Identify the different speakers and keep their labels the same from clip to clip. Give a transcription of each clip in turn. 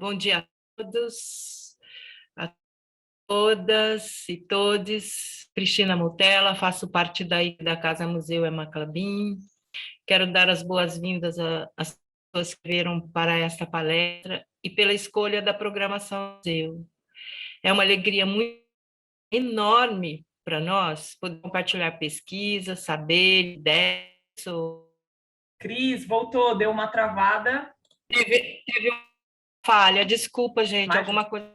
Speaker 1: Bom dia a todos, a todas e todes. Cristina Mutella, faço parte da Casa Museu Emma Clabin. Quero dar as boas-vindas às pessoas que vieram para esta palestra e pela escolha da programação do museu. É uma alegria muito enorme para nós poder compartilhar pesquisa, saber, ideias.
Speaker 2: Cris, voltou, deu uma travada.
Speaker 1: Teve uma falha, desculpa, gente,
Speaker 2: Imagina.
Speaker 1: alguma coisa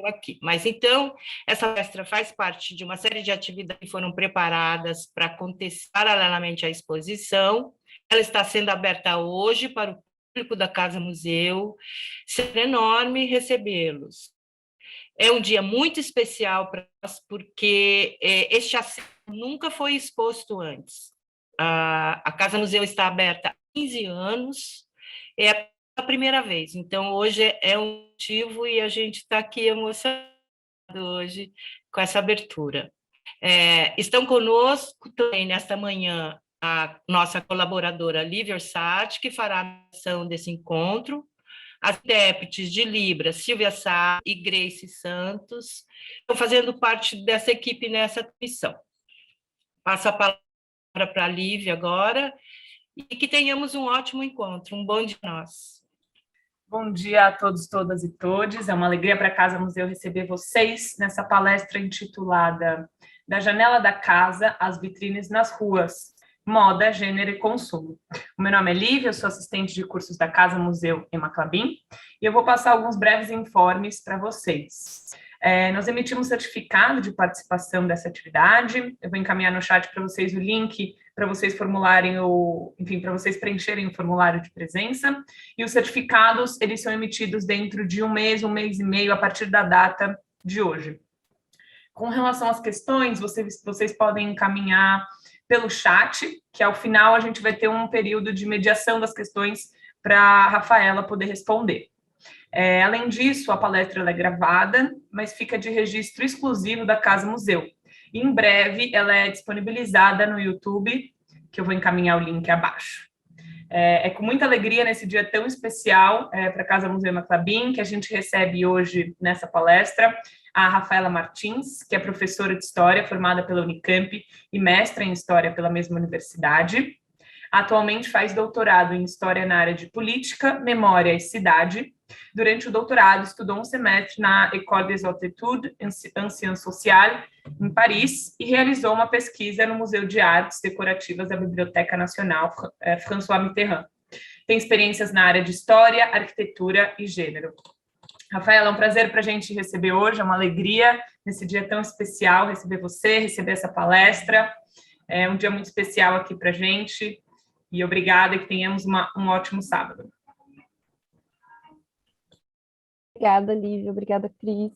Speaker 1: aqui. Mas então, essa palestra faz parte de uma série de atividades que foram preparadas para acontecer paralelamente à exposição. Ela está sendo aberta hoje para o público da Casa Museu. Será enorme recebê-los. É um dia muito especial para nós, porque este acervo nunca foi exposto antes. A Casa Museu está aberta há 15 anos, é a primeira vez. Então, hoje é um motivo e a gente está aqui emocionado hoje com essa abertura. Estão conosco também nesta manhã a nossa colaboradora Lívia Orsatti, que fará a ação desse encontro, as intérpretes de Libra, Silvia Sá e Grace Santos, estão fazendo parte dessa equipe nessa missão. Passo a palavra para a Lívia agora, e que tenhamos um ótimo encontro. Um bom dia a nós.
Speaker 2: Bom dia a todos, todas e todes. É uma alegria para a Casa Museu receber vocês nessa palestra intitulada Da Janela da Casa às Vitrines nas Ruas, Moda, Gênero e Consumo. O meu nome é Lívia, eu sou assistente de cursos da Casa Museu Emma Clabin, e eu vou passar alguns breves informes para vocês. Nós emitimos certificado de participação dessa atividade. Eu vou encaminhar no chat para vocês o link para vocês formularem para vocês preencherem o formulário de presença. E os certificados, eles são emitidos dentro de um mês e meio, a partir da data de hoje. Com relação às questões, vocês podem encaminhar pelo chat, que ao final a gente vai ter um período de mediação das questões para a Rafaela poder responder. Além disso, a palestra é gravada, mas fica de registro exclusivo da Casa Museu. E, em breve, ela é disponibilizada no YouTube, que eu vou encaminhar o link abaixo. É com muita alegria nesse dia tão especial para a Casa Museu Emma Clabin que a gente recebe hoje nessa palestra a Rafaela Martins, que é professora de História formada pela Unicamp e mestra em História pela mesma universidade. Atualmente faz doutorado em História na área de Política, Memória e Cidade. Durante o doutorado, estudou um semestre na École des Hautes Études en Sciences Sociales, em Paris, e realizou uma pesquisa no Museu de Artes Decorativas da Biblioteca Nacional François Mitterrand. Tem experiências na área de História, Arquitetura e Gênero. Rafaela, é um prazer para a gente receber hoje, é uma alegria nesse dia tão especial receber você, receber essa palestra. É um dia muito especial aqui para a gente. E obrigada, e que tenhamos um ótimo sábado.
Speaker 3: Obrigada, Lívia. Obrigada, Cris.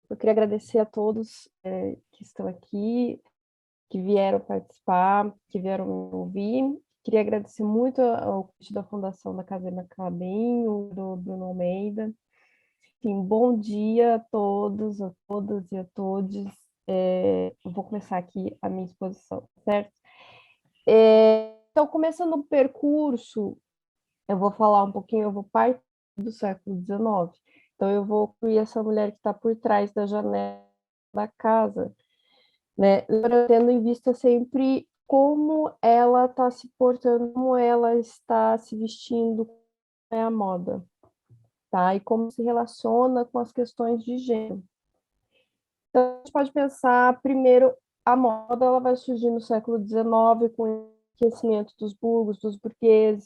Speaker 3: Eu queria agradecer a todos que estão aqui, que vieram participar, que vieram me ouvir. Queria agradecer muito ao convite da Fundação da Casa Emma Clabin, do Bruno Almeida. Enfim, bom dia a todos, a todas e a todos. Eu vou começar aqui a minha exposição, certo? Então, começando o percurso, eu vou falar um pouquinho, eu vou partir do século XIX. Então, eu vou incluir essa mulher que está por trás da janela da casa, né? Tendo em vista sempre como ela está se portando, como ela está se vestindo, como é a moda, tá? E como se relaciona com as questões de gênero. Então, a gente pode pensar, primeiro, a moda ela vai surgir no século XIX, com o enriquecimento dos burgos, dos burgueses,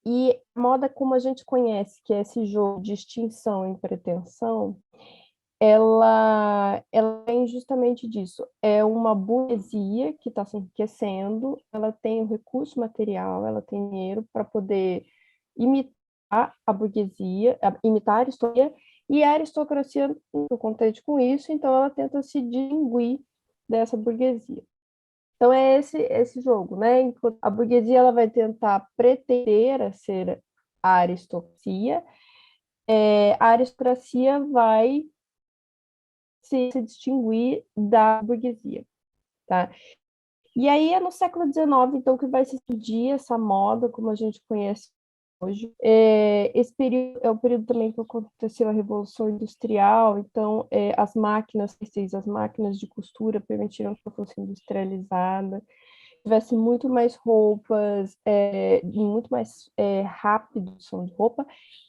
Speaker 3: e a moda como a gente conhece, que é esse jogo de extinção e pretensão, ela vem justamente disso. É uma burguesia que está se enriquecendo, ela tem o recurso material, ela tem dinheiro para poder imitar a burguesia, imitar a aristocracia, e a aristocracia não contente com isso, então ela tenta se distinguir dessa burguesia. Então é esse jogo, né? Enquanto a burguesia ela vai tentar pretender a ser a aristocracia vai se distinguir da burguesia, tá? E aí é no século XIX, então, que vai se surgir essa moda, como a gente conhece hoje. Esse período é o período também que aconteceu a Revolução Industrial, então as máquinas têxteis, as máquinas de costura permitiram que eu fosse industrializada, tivesse muito mais roupas, muito mais rápido produção de roupa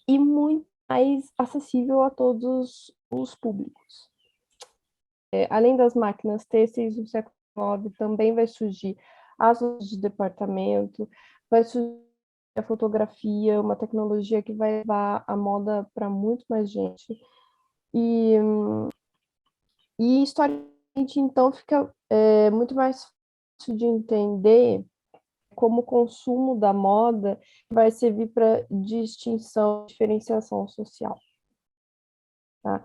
Speaker 3: e muito mais acessível a todos os públicos. Além das máquinas têxteis, no século XIX também vai surgir as lojas de departamento, vai surgir a fotografia, uma tecnologia que vai levar a moda para muito mais gente. E historicamente, então, fica muito mais fácil de entender como o consumo da moda vai servir para distinção, diferenciação social. Tá?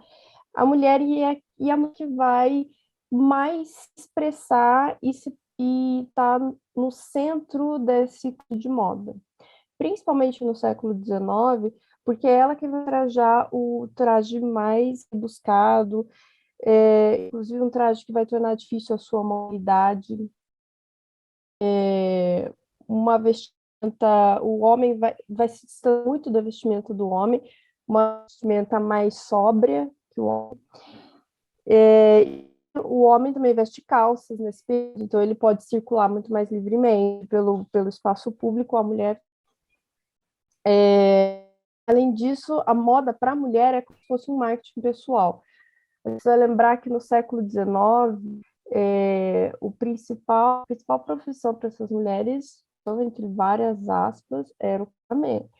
Speaker 3: A mulher e a mulher que vai mais expressar e tá no centro desse tipo de moda, principalmente no século XIX, porque é ela que vai trajar o traje mais buscado, inclusive um traje que vai tornar difícil a sua mobilidade, uma vestimenta, o homem vai se distanciar muito da vestimenta do homem, uma vestimenta mais sóbria que o homem. O homem também veste calças nesse período, então ele pode circular muito mais livremente pelo espaço público. A mulher, além disso, a moda para a mulher é como se fosse um marketing pessoal. Você precisa lembrar que no século XIX, a principal profissão para essas mulheres, então, entre várias aspas, era o casamento,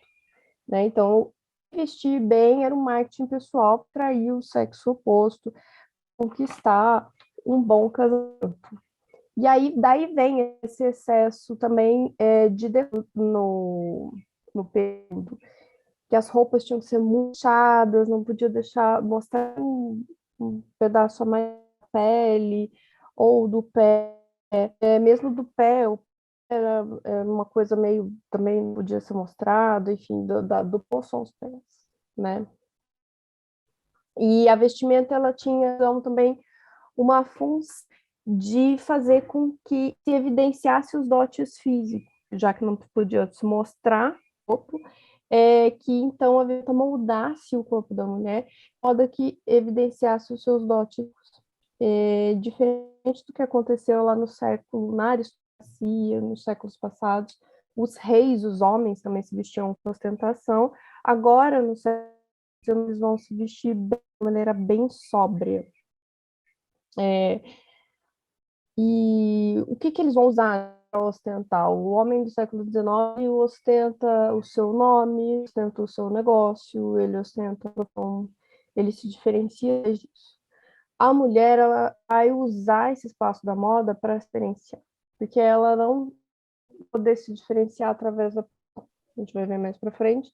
Speaker 3: né? Então, vestir bem era um marketing pessoal para atrair o sexo oposto, conquistar um bom casamento. E aí, daí vem esse excesso também no período, que as roupas tinham que ser murchadas, não podia deixar mostrar um pedaço a mais da pele, ou do pé, mesmo do pé, o pé era uma coisa meio, também não podia ser mostrado, enfim, do pulso aos pés, né? E a vestimenta, ela tinha então, também uma função de fazer com que se evidenciasse os dotes físicos, já que não podia se mostrar o corpo, que então a vestimenta moldasse o corpo da mulher, de modo que evidenciasse os seus dotes, diferente do que aconteceu lá no século, na aristocracia, nos séculos passados. Os reis, os homens também se vestiam com ostentação. Agora, no século, eles vão se vestir de maneira bem sóbria. E o que eles vão usar para ostentar? O homem do século XIX ostenta o seu nome, ostenta o seu negócio, ele ostenta, ele se diferencia disso. A mulher, ela vai usar esse espaço da moda para se diferenciar, porque ela não vai poder se diferenciar através da... A gente vai ver mais para frente.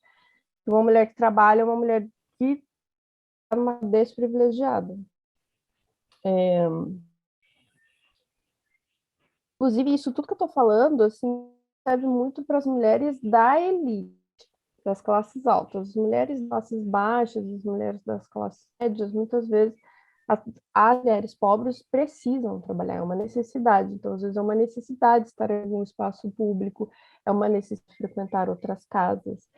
Speaker 3: Uma mulher que trabalha é uma mulher que está numa desprivilegiada. Inclusive, isso tudo que eu estou falando, assim, serve muito para as mulheres da elite, das classes altas. As mulheres das classes baixas, as mulheres das classes médias, muitas vezes, as mulheres pobres precisam trabalhar, é uma necessidade. Então, às vezes, é uma necessidade estar em algum espaço público, é uma necessidade de frequentar outras casas,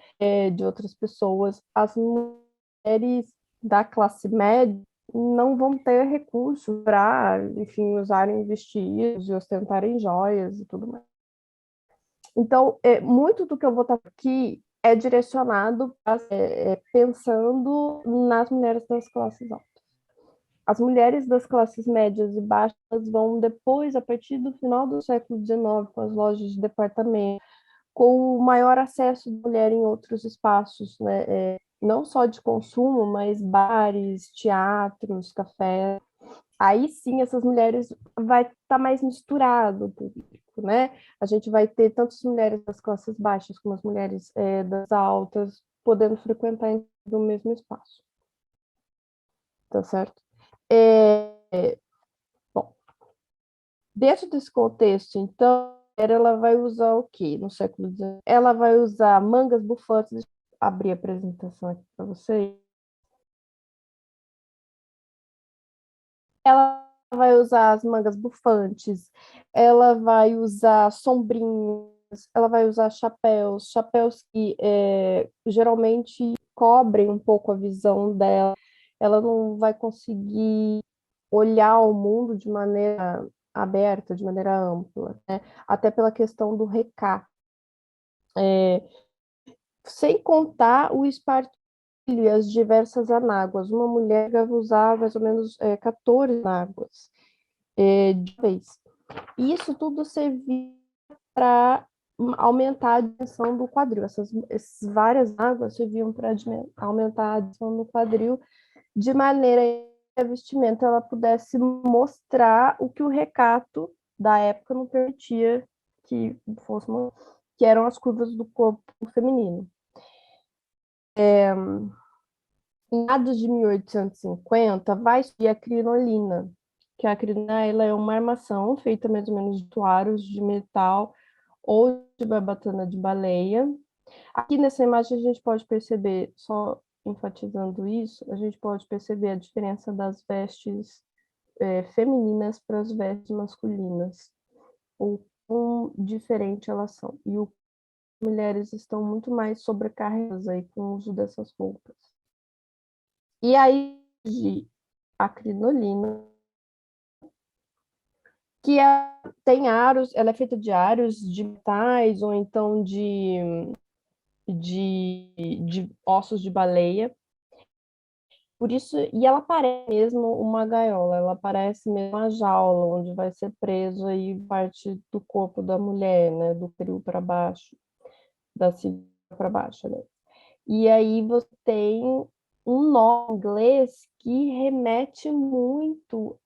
Speaker 3: de outras pessoas. As mulheres da classe média não vão ter recurso para, enfim, usarem vestidos e ostentarem joias e tudo mais. Então, muito do que eu vou estar aqui é direcionado pensando nas mulheres das classes altas. As mulheres das classes médias e baixas vão depois, a partir do final do século XIX, com as lojas de departamento, com o maior acesso de mulher em outros espaços, né? Não só de consumo, mas bares, teatros, cafés. Aí sim, essas mulheres vai estar mais misturado o público, né? A gente vai ter tanto as mulheres das classes baixas como as mulheres das altas podendo frequentar o mesmo espaço. Tá certo? Bom, dentro desse contexto, então, ela vai usar o quê no século XIX? Ela vai usar mangas bufantes. Deixa eu abrir a apresentação aqui para vocês. Ela vai usar as mangas bufantes, ela vai usar sombrinho, ela vai usar chapéus que geralmente cobrem um pouco a visão dela, ela não vai conseguir olhar o mundo de maneira aberta, de maneira ampla, né? Até pela questão do recato. Sem contar o espartilho e as diversas anáguas. Uma mulher deve usar mais ou menos 14 anáguas de vez. E isso tudo servia para aumentar a dimensão do quadril. Essas várias águas serviam para aumentar a dimensão do quadril, de maneira que a vestimenta ela pudesse mostrar o que o recato da época não permitia que fosse, que eram as curvas do corpo feminino. Em meados de 1850, vai surgir a crinolina, que a crinolina ela é uma armação feita mais ou menos de aros de metal ou de barbatana de baleia. Aqui nessa imagem a gente pode perceber, só enfatizando isso, a gente pode perceber a diferença das vestes femininas para as vestes masculinas, o quão diferente elas são. E as mulheres estão muito mais sobrecarregadas aí com o uso dessas roupas. E aí, a crinolina, que tem aros, ela é feita de aros de metais ou então de ossos de baleia. Por isso, e ela parece mesmo uma gaiola, ela parece mesmo uma jaula onde vai ser preso aí parte do corpo da mulher, né, do peru para baixo, da cintura para baixo, né? E aí você tem um nome em inglês que remete muito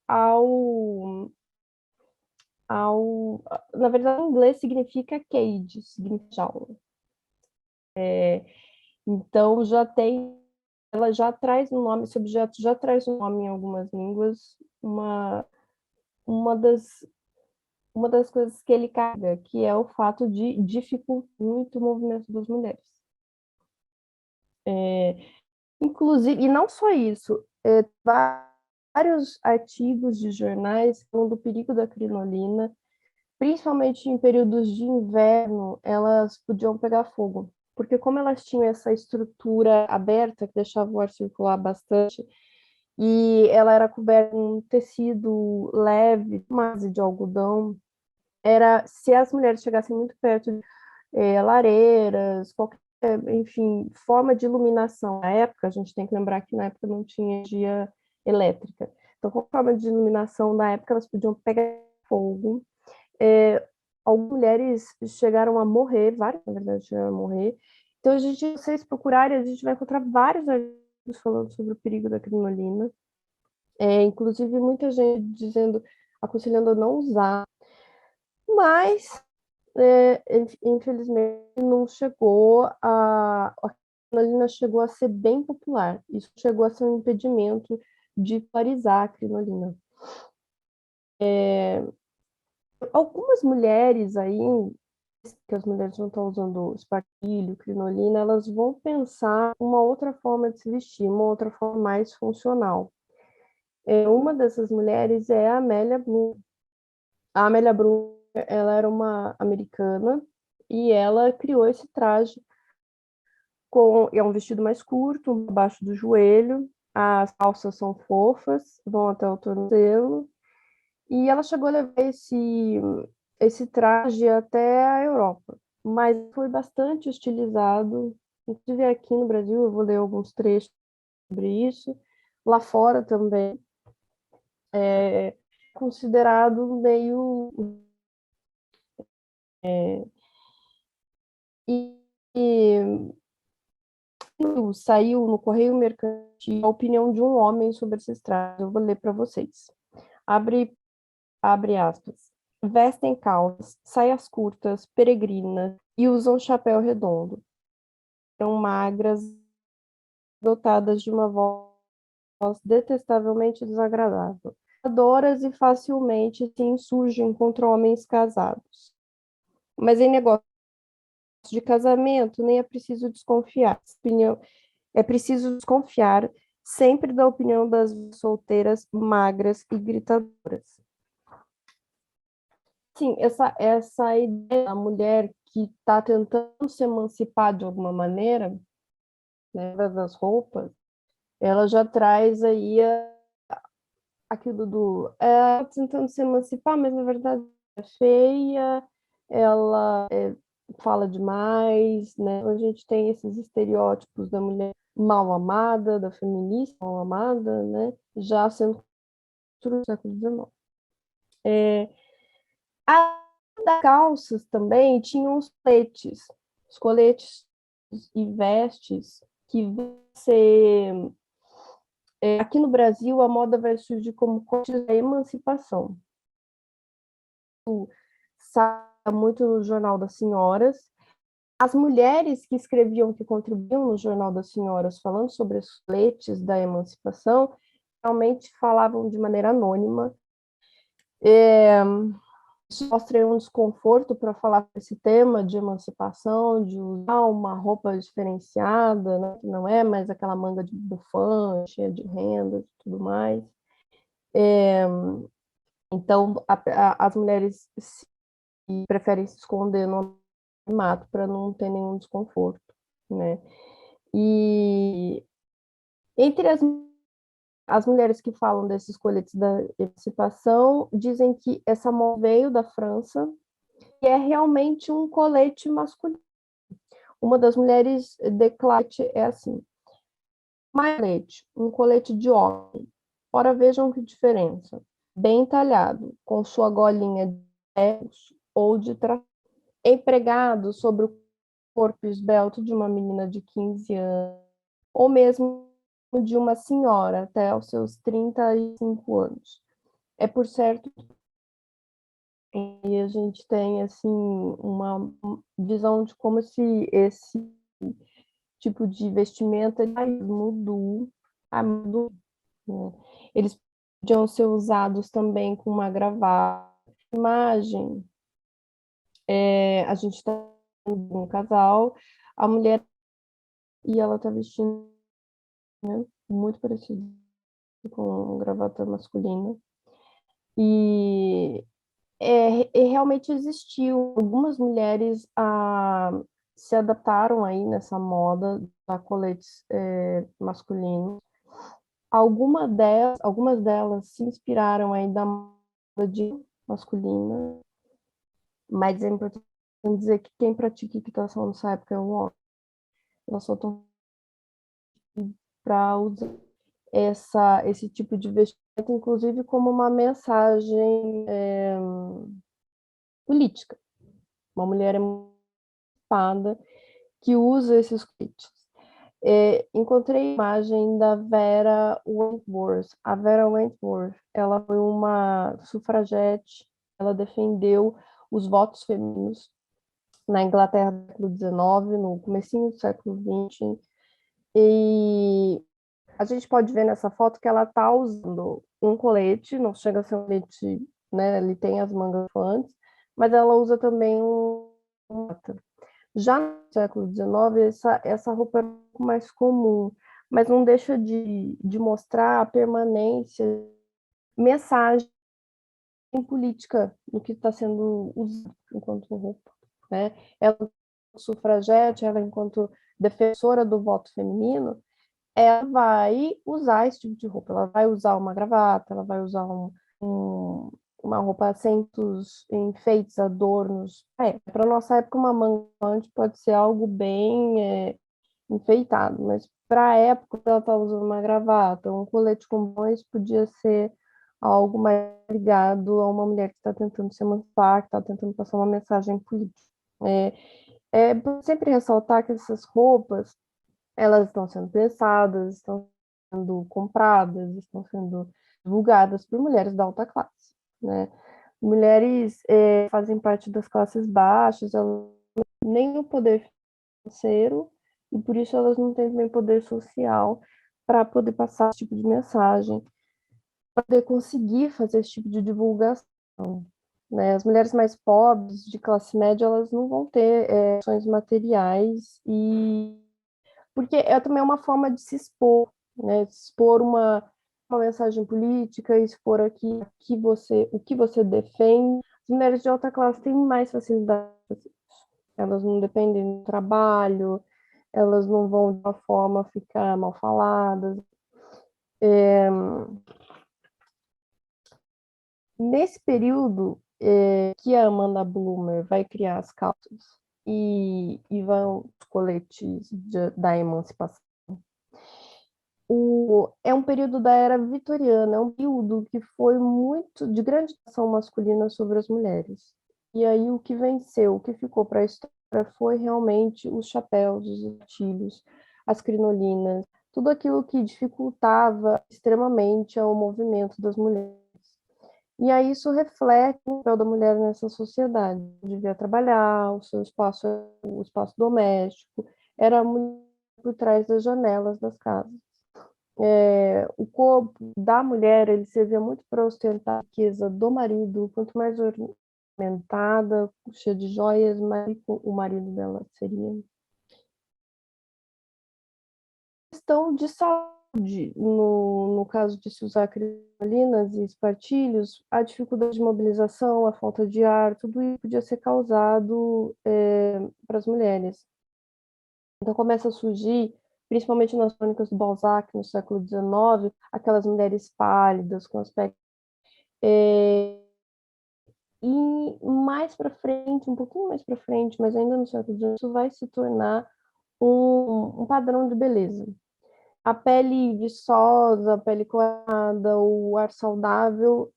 Speaker 3: na verdade, em inglês significa cage, significa jaula. Então ela já traz um nome, esse objeto já traz um nome em algumas línguas, uma das coisas que ele carrega, que é o fato de dificultar muito o movimento das mulheres. Inclusive, e não só isso, vários artigos de jornais falam do perigo da crinolina, principalmente em períodos de inverno, elas podiam pegar fogo, porque como elas tinham essa estrutura aberta que deixava o ar circular bastante, e ela era coberta com um tecido leve, base de algodão, se as mulheres chegassem muito perto de lareiras, qualquer, enfim, forma de iluminação. Na época, a gente tem que lembrar que na época não tinha energia elétrica. Então, qualquer forma de iluminação na época, elas podiam pegar fogo. Algumas mulheres chegaram a morrer, várias, na verdade, chegaram a morrer. Então, se vocês procurarem, a gente vai encontrar vários artigos falando sobre o perigo da crinolina. Inclusive, muita gente aconselhando a não usar. Mas, infelizmente, não chegou a crinolina chegou a ser bem popular. Isso chegou a ser um impedimento de popularizar a crinolina. Algumas mulheres aí, que as mulheres não estão usando espartilho, crinolina, elas vão pensar uma outra forma de se vestir, uma outra forma mais funcional. Uma dessas mulheres é a Amélia Bloom. A Amélia Bloom, ela era uma americana e ela criou esse traje é um vestido mais curto, abaixo do joelho, as calças são fofas, vão até o tornozelo, e ela chegou a levar esse traje até a Europa, mas foi bastante hostilizado, inclusive aqui no Brasil, eu vou ler alguns trechos sobre isso, lá fora também, considerado meio... e saiu no Correio Mercantil a opinião de um homem sobre esses trajes. Eu vou ler para vocês. Abre aspas. Vestem calças, saias curtas, peregrinas e usam chapéu redondo. São magras, dotadas de uma voz detestavelmente desagradável. Adoras e facilmente se insurgem contra homens casados. Mas em negócio de casamento, nem é preciso desconfiar. É preciso desconfiar sempre da opinião das solteiras, magras e gritadoras. Sim, essa ideia da mulher que está tentando se emancipar de alguma maneira, né, das roupas, ela já traz aí aquilo do tentando se emancipar, mas na verdade é feia, ela fala demais, né? A gente tem esses estereótipos da mulher mal amada, da feminista mal amada, né? Já sendo no século XIX. As calças também tinham os coletes e vestes que você aqui no Brasil, a moda vai surgir como coletes da emancipação. Sai muito no Jornal das Senhoras. As mulheres que escreviam, que contribuíam no Jornal das Senhoras, falando sobre os coletes da emancipação, realmente falavam de maneira anônima. Isso mostra um desconforto para falar desse tema de emancipação, de usar uma roupa diferenciada, né, que não é mais aquela manga de bufante, cheia de renda e tudo mais. Então, as mulheres preferem se esconder no mato para não ter nenhum desconforto, né? E entre as mulheres que falam desses coletes da emancipação, dizem que essa moda veio da França e é realmente um colete masculino. Uma das mulheres declara é assim: colete, um colete de homem. Ora, vejam que diferença. Bem talhado, com sua golinha de ferros ou de empregado sobre o corpo esbelto de uma menina de 15 anos, ou mesmo de uma senhora até aos seus 35 anos. É por certo e a gente tem assim uma visão de como esse tipo de vestimenta mudou, né? Eles podiam ser usados também com uma gravata. Imagem, a gente está um casal, a mulher e ela está vestindo, né, muito parecido com gravata masculina. E realmente existiu. Algumas mulheres se adaptaram aí nessa moda a coletes masculinos. Algumas delas se inspiraram aí da moda de masculina, mas é importante dizer que quem pratica equitação nessa época é o homem. Elas só estão para usar esse tipo de vestimenta, inclusive como uma mensagem política. Uma mulher emancipada que usa esses kits. Encontrei a imagem da Vera Wentworth. A Vera Wentworth, ela foi uma sufragete, ela defendeu os votos femininos na Inglaterra do século XIX, no comecinho do século XX, e a gente pode ver nessa foto que ela está usando um colete, não chega a ser um colete, né, ele tem as mangas antes, mas ela usa também já no século XIX, essa roupa é um pouco mais comum, mas não deixa de mostrar a permanência, mensagem política do que está sendo usado enquanto roupa, né? Ela, sufragete, ela enquanto defensora do voto feminino, ela vai usar esse tipo de roupa, ela vai usar uma gravata, ela vai usar uma roupa acentos, enfeites, adornos. Para nossa época, uma manga pode ser algo bem enfeitado, mas para a época ela está usando uma gravata, um colete com botões podia ser algo mais ligado a uma mulher que está tentando se emancipar, que está tentando passar uma mensagem política. É sempre ressaltar que essas roupas elas estão sendo pensadas, estão sendo compradas, estão sendo divulgadas por mulheres da alta classe, né? Mulheres fazem parte das classes baixas, elas não têm nem o poder financeiro e por isso elas não têm também poder social para poder passar esse tipo de mensagem, para poder conseguir fazer esse tipo de divulgação, né? As mulheres mais pobres, de classe média, elas não vão ter ações materiais e porque é também uma forma de se expor, né? Expor uma mensagem política, expor o que você defende. As mulheres de alta classe têm mais facilidade. elas não dependem do trabalho, elas não vão de uma forma ficar mal faladas. Nesse período que a Amanda Bloomer vai criar as calças e vão os coletes da emancipação, é um período da era vitoriana, é um período que foi muito de grande ação masculina sobre as mulheres. E aí o que venceu, o que ficou para a história foi realmente os chapéus, os gatilhos, as crinolinas, tudo aquilo que dificultava extremamente o movimento das mulheres. E aí isso reflete o papel da mulher nessa sociedade. Devia trabalhar, o espaço doméstico, era muito por trás das janelas das casas. O corpo da mulher, ele servia muito para ostentar a riqueza do marido, quanto mais ornamentada, cheia de joias, mais rico o marido dela seria. Questão de saúde, no caso de se usar crinolinas e espartilhos, a dificuldade de mobilização, a falta de ar, tudo isso podia ser causado para as mulheres. Então começa a surgir, principalmente nas crônicas do Balzac, no século XIX, aquelas mulheres pálidas, com aspecto. E mais para frente, um pouquinho mais para frente, mas ainda no século XIX, isso vai se tornar um padrão de beleza. A pele viçosa, a pele corada, o ar saudável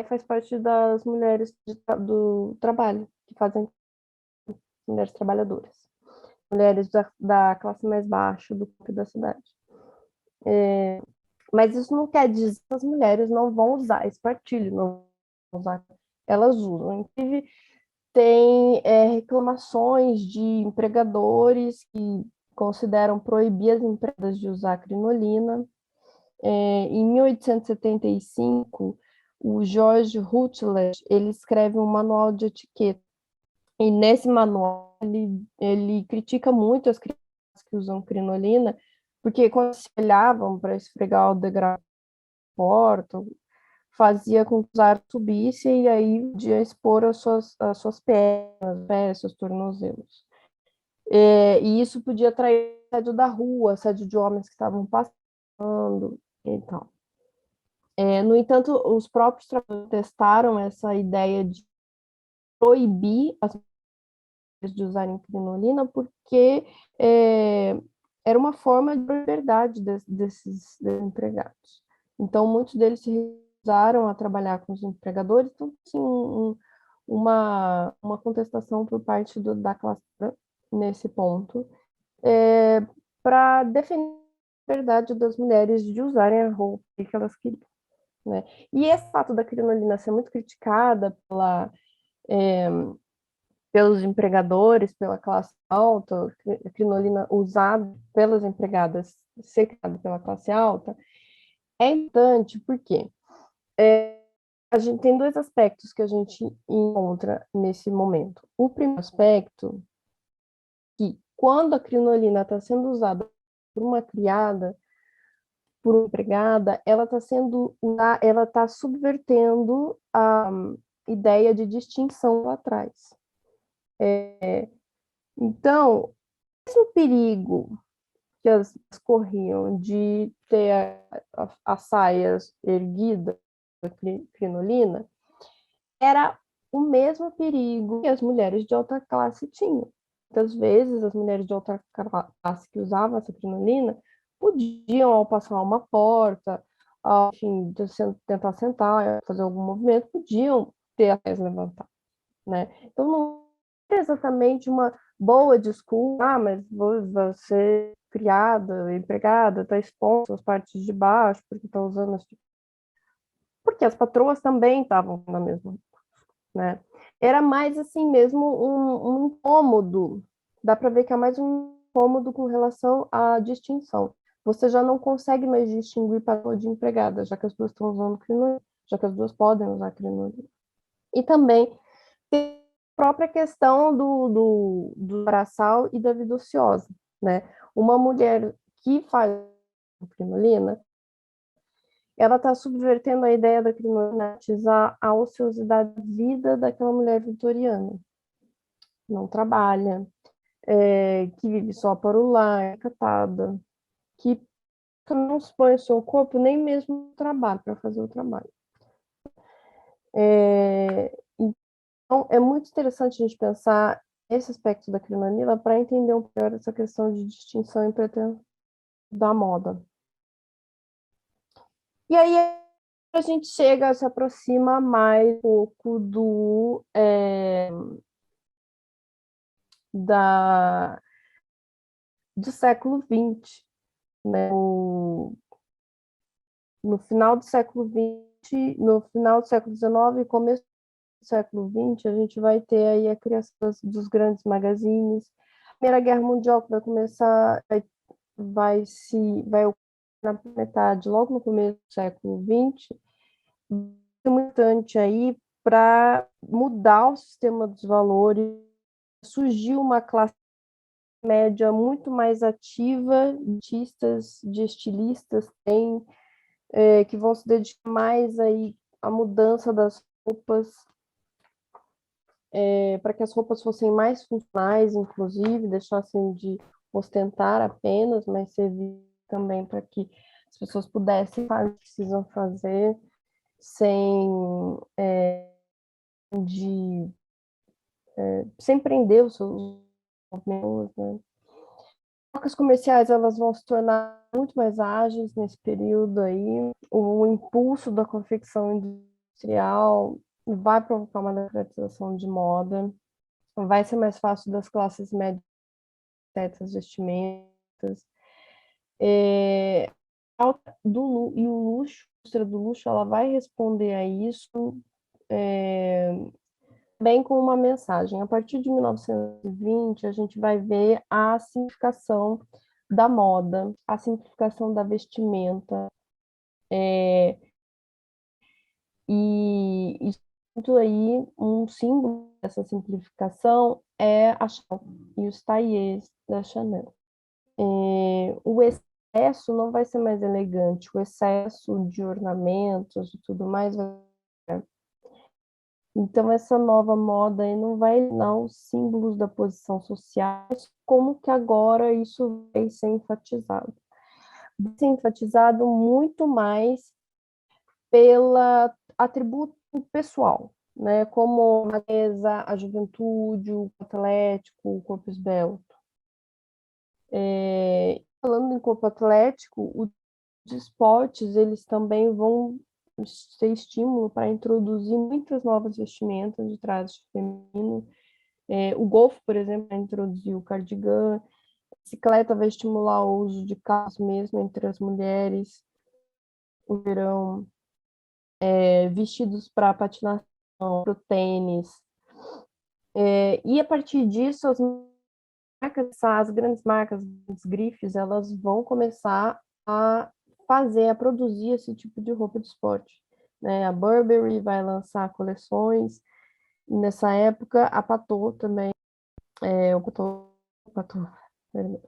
Speaker 3: faz parte das mulheres do trabalho, que fazem mulheres trabalhadoras, mulheres da classe mais baixa do campo da cidade. Mas isso não quer dizer que as mulheres não vão usar espartilho, não vão usar, elas usam. Inclusive, tem reclamações de empregadores que consideram proibir as empregadas de usar crinolina. Em 1875, o George Rutledge ele escreve um manual de etiqueta. E nesse manual, ele critica muito as crianças que usam crinolina, porque quando se olhavam para esfregar o degrau da porta, fazia com que os ar subisse e aí podia expor as suas pernas, pés, seus tornozelos. E isso podia atrair assédio da rua, assédio de homens que estavam passando e tal. No entanto, os próprios trabalhadores testaram essa ideia de proibir as mulheres de usarem crinolina porque era uma forma de liberdade desses empregados. Então, muitos deles se recusaram a trabalhar com os empregadores, então, assim, uma contestação por parte da classe nesse ponto, para defender a liberdade das mulheres de usarem a roupa que elas queriam. Né? E esse fato da crinolina ser muito criticada pelos empregadores, pela classe alta, a crinolina usada pelas empregadas ser criada pela classe alta, é importante porque a gente tem dois aspectos que a gente encontra nesse momento. O primeiro aspecto, que quando a crinolina está sendo usada por uma criada, por uma empregada, ela está subvertendo a ideia de distinção lá atrás. Então, o perigo que as corriam de ter as saias erguidas da crinolina era o mesmo perigo que as mulheres de alta classe tinham. Muitas vezes, as mulheres de alta classe que usavam essa crinolina podiam, ao passar uma porta, enfim, tentar sentar, fazer algum movimento, podiam ter a testa levantada, né? Então, não é exatamente uma boa desculpa, mas você criada, empregada, está exposta às partes de baixo, porque está usando esse tipo. Porque as patroas também estavam na mesma, né? Era mais assim mesmo um incômodo, dá para ver que é mais um incômodo com relação à distinção. Você já não consegue mais distinguir patroa de empregada, já que as duas estão usando crinolina, já que as duas podem usar crinolina. E também tem a própria questão do braçal e da vida ociosa, né? Uma mulher que faz crinolina, ela está subvertendo a ideia da criminalizar a ociosidade da vida daquela mulher vitoriana, não trabalha, que vive só para o lar, é catada, que não expõe o seu corpo nem mesmo no trabalho, para fazer o trabalho. Então, é muito interessante a gente pensar esse aspecto da acrilanila para entender um pouco melhor essa questão de distinção e pretensão da moda. E aí a gente chega, se aproxima mais um pouco do século XX, né? No final do século XX, no final do século XIX e começo do século XX, a gente vai ter aí a criação dos grandes magazines. A Primeira Guerra Mundial que vai começar, vai ocorrer na metade, logo no começo do século XX, é muito importante aí para mudar o sistema dos valores. Surgiu uma classe média muito mais ativa, de estilistas, que vão se dedicar mais aí à mudança das roupas, para que as roupas fossem mais funcionais, inclusive, deixassem de ostentar apenas, mas servir também para que as pessoas pudessem fazer o que precisam fazer, de, sem prender os seus movimentos, né? As marcas comerciais elas vão se tornar muito mais ágeis nesse período aí. O impulso da confecção industrial vai provocar uma democratização de moda. Vai ser mais fácil das classes médias essas vestimentas. E o luxo, a indústria do luxo, ela vai responder a isso bem com uma mensagem. A partir de 1920, a gente vai ver a simplificação da moda, a simplificação da vestimenta, e isso aí, um símbolo dessa simplificação é a Chanel e os taillés da Chanel. O excesso não vai ser mais elegante, o excesso de ornamentos e tudo mais vai. Então, essa nova moda aí não vai dar os símbolos da posição social, mas como que agora isso vai ser enfatizado? Vai ser enfatizado muito mais pela atributo pessoal, né? Como a beleza, a juventude, o atlético, o corpo esbelto. Falando em corpo atlético, os esportes, eles também vão ser estímulo para introduzir muitas novas vestimentas de traje feminino. O golfe, por exemplo, vai introduzir o cardigan. A bicicleta vai estimular o uso de calças mesmo entre as mulheres. O verão, vestidos para patinação, para o tênis. E a partir disso, as grandes marcas, as grifes, elas vão começar a produzir esse tipo de roupa de esporte, né? A Burberry vai lançar coleções, nessa época a Patou também, Patou, perdão.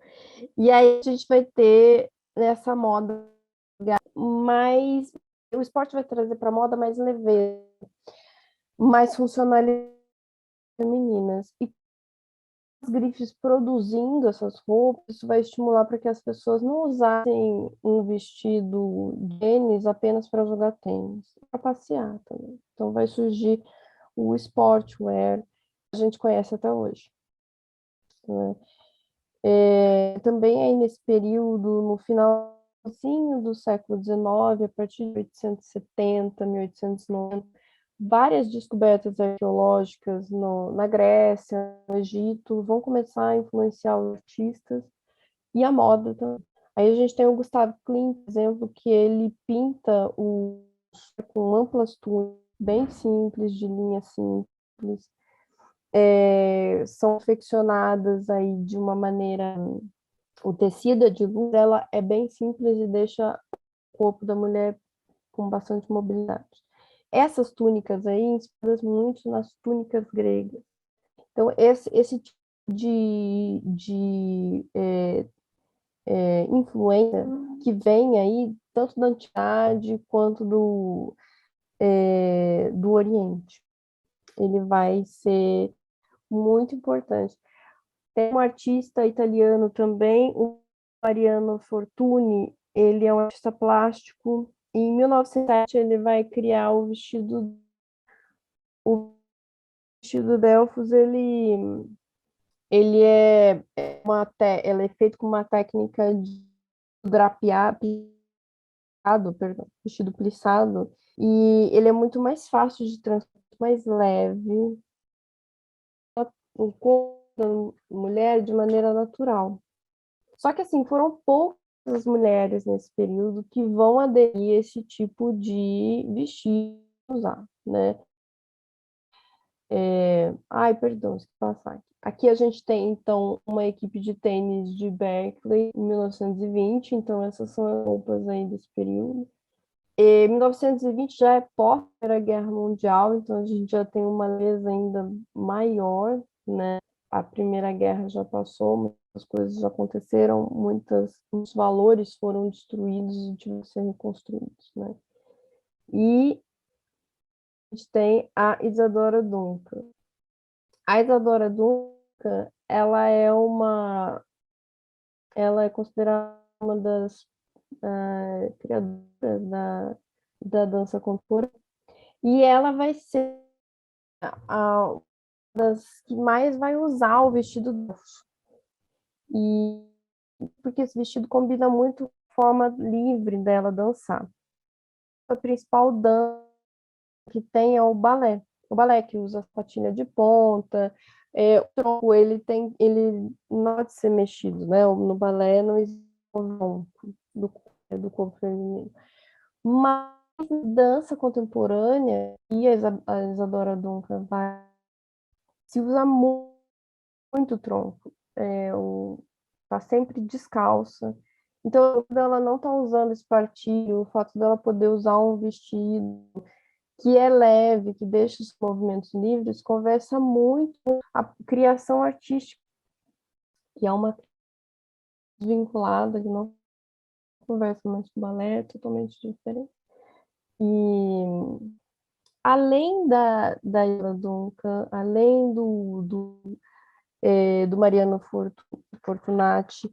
Speaker 3: E aí a gente vai ter essa moda, mas o esporte vai trazer para a moda mais leveza, mais funcionalidades femininas. E as grifes produzindo essas roupas, isso vai estimular para que as pessoas não usassem um vestido de tênis apenas para jogar tênis, para passear também. Então vai surgir o sportwear, que a gente conhece até hoje, né? Também aí nesse período, no finalzinho do século XIX, a partir de 1870, 1890, várias descobertas arqueológicas na Grécia, no Egito, vão começar a influenciar os artistas e a moda também. Aí a gente tem o Gustavo Klimt, por exemplo, que ele pinta com amplas túnicas, bem simples, de linha simples, são confeccionadas aí de uma maneira. O tecido de luz, ela é bem simples e deixa o corpo da mulher com bastante mobilidade. Essas túnicas aí inspiradas muito nas túnicas gregas. Então, esse tipo de influência que vem aí, tanto da antiguidade quanto do Oriente, ele vai ser muito importante. Tem um artista italiano também, o Mariano Fortuny, ele é um artista plástico, e em 1907 ele vai criar o vestido Delfos, ele ela é feito com uma técnica de perdão, vestido plissado, e ele é muito mais fácil de transportar, mais leve, o corpo da mulher de maneira natural. Só que, assim, foram poucas as mulheres nesse período que vão aderir a esse tipo de vestido usar, né? Ai, perdão, esqueci de passar aqui. Aqui a gente tem, então, uma equipe de tênis de Berkeley em 1920, então essas são as roupas aí desse período. 1920 já é pós-Primeira Guerra Mundial, então a gente já tem uma leveza ainda maior, né? A Primeira Guerra já passou, muitas coisas já aconteceram, muitos valores foram destruídos e tiveram que ser reconstruídos, né? E a gente tem a Isadora Duncan. A Isadora Duncan, ela é considerada uma das criadoras da dança contemporânea, e ela vai ser a das que mais vai usar o vestido Delfos. E porque esse vestido combina muito com a forma livre dela dançar. A principal dança que tem é o balé. O balé que usa patilha de ponta, o tronco ele não pode ser mexido, né? No balé não existe o do corpo feminino. Mas dança contemporânea, e a Isadora Duncan se usa muito tronco. Tá sempre descalça. Então, ela não tá usando espartilho, o fato dela poder usar um vestido que é leve, que deixa os movimentos livres, conversa muito com a criação artística, que é uma vinculada, que não conversa mais com o balé, é totalmente diferente. E além da Ila Duncan, além do Mariano Fortunati,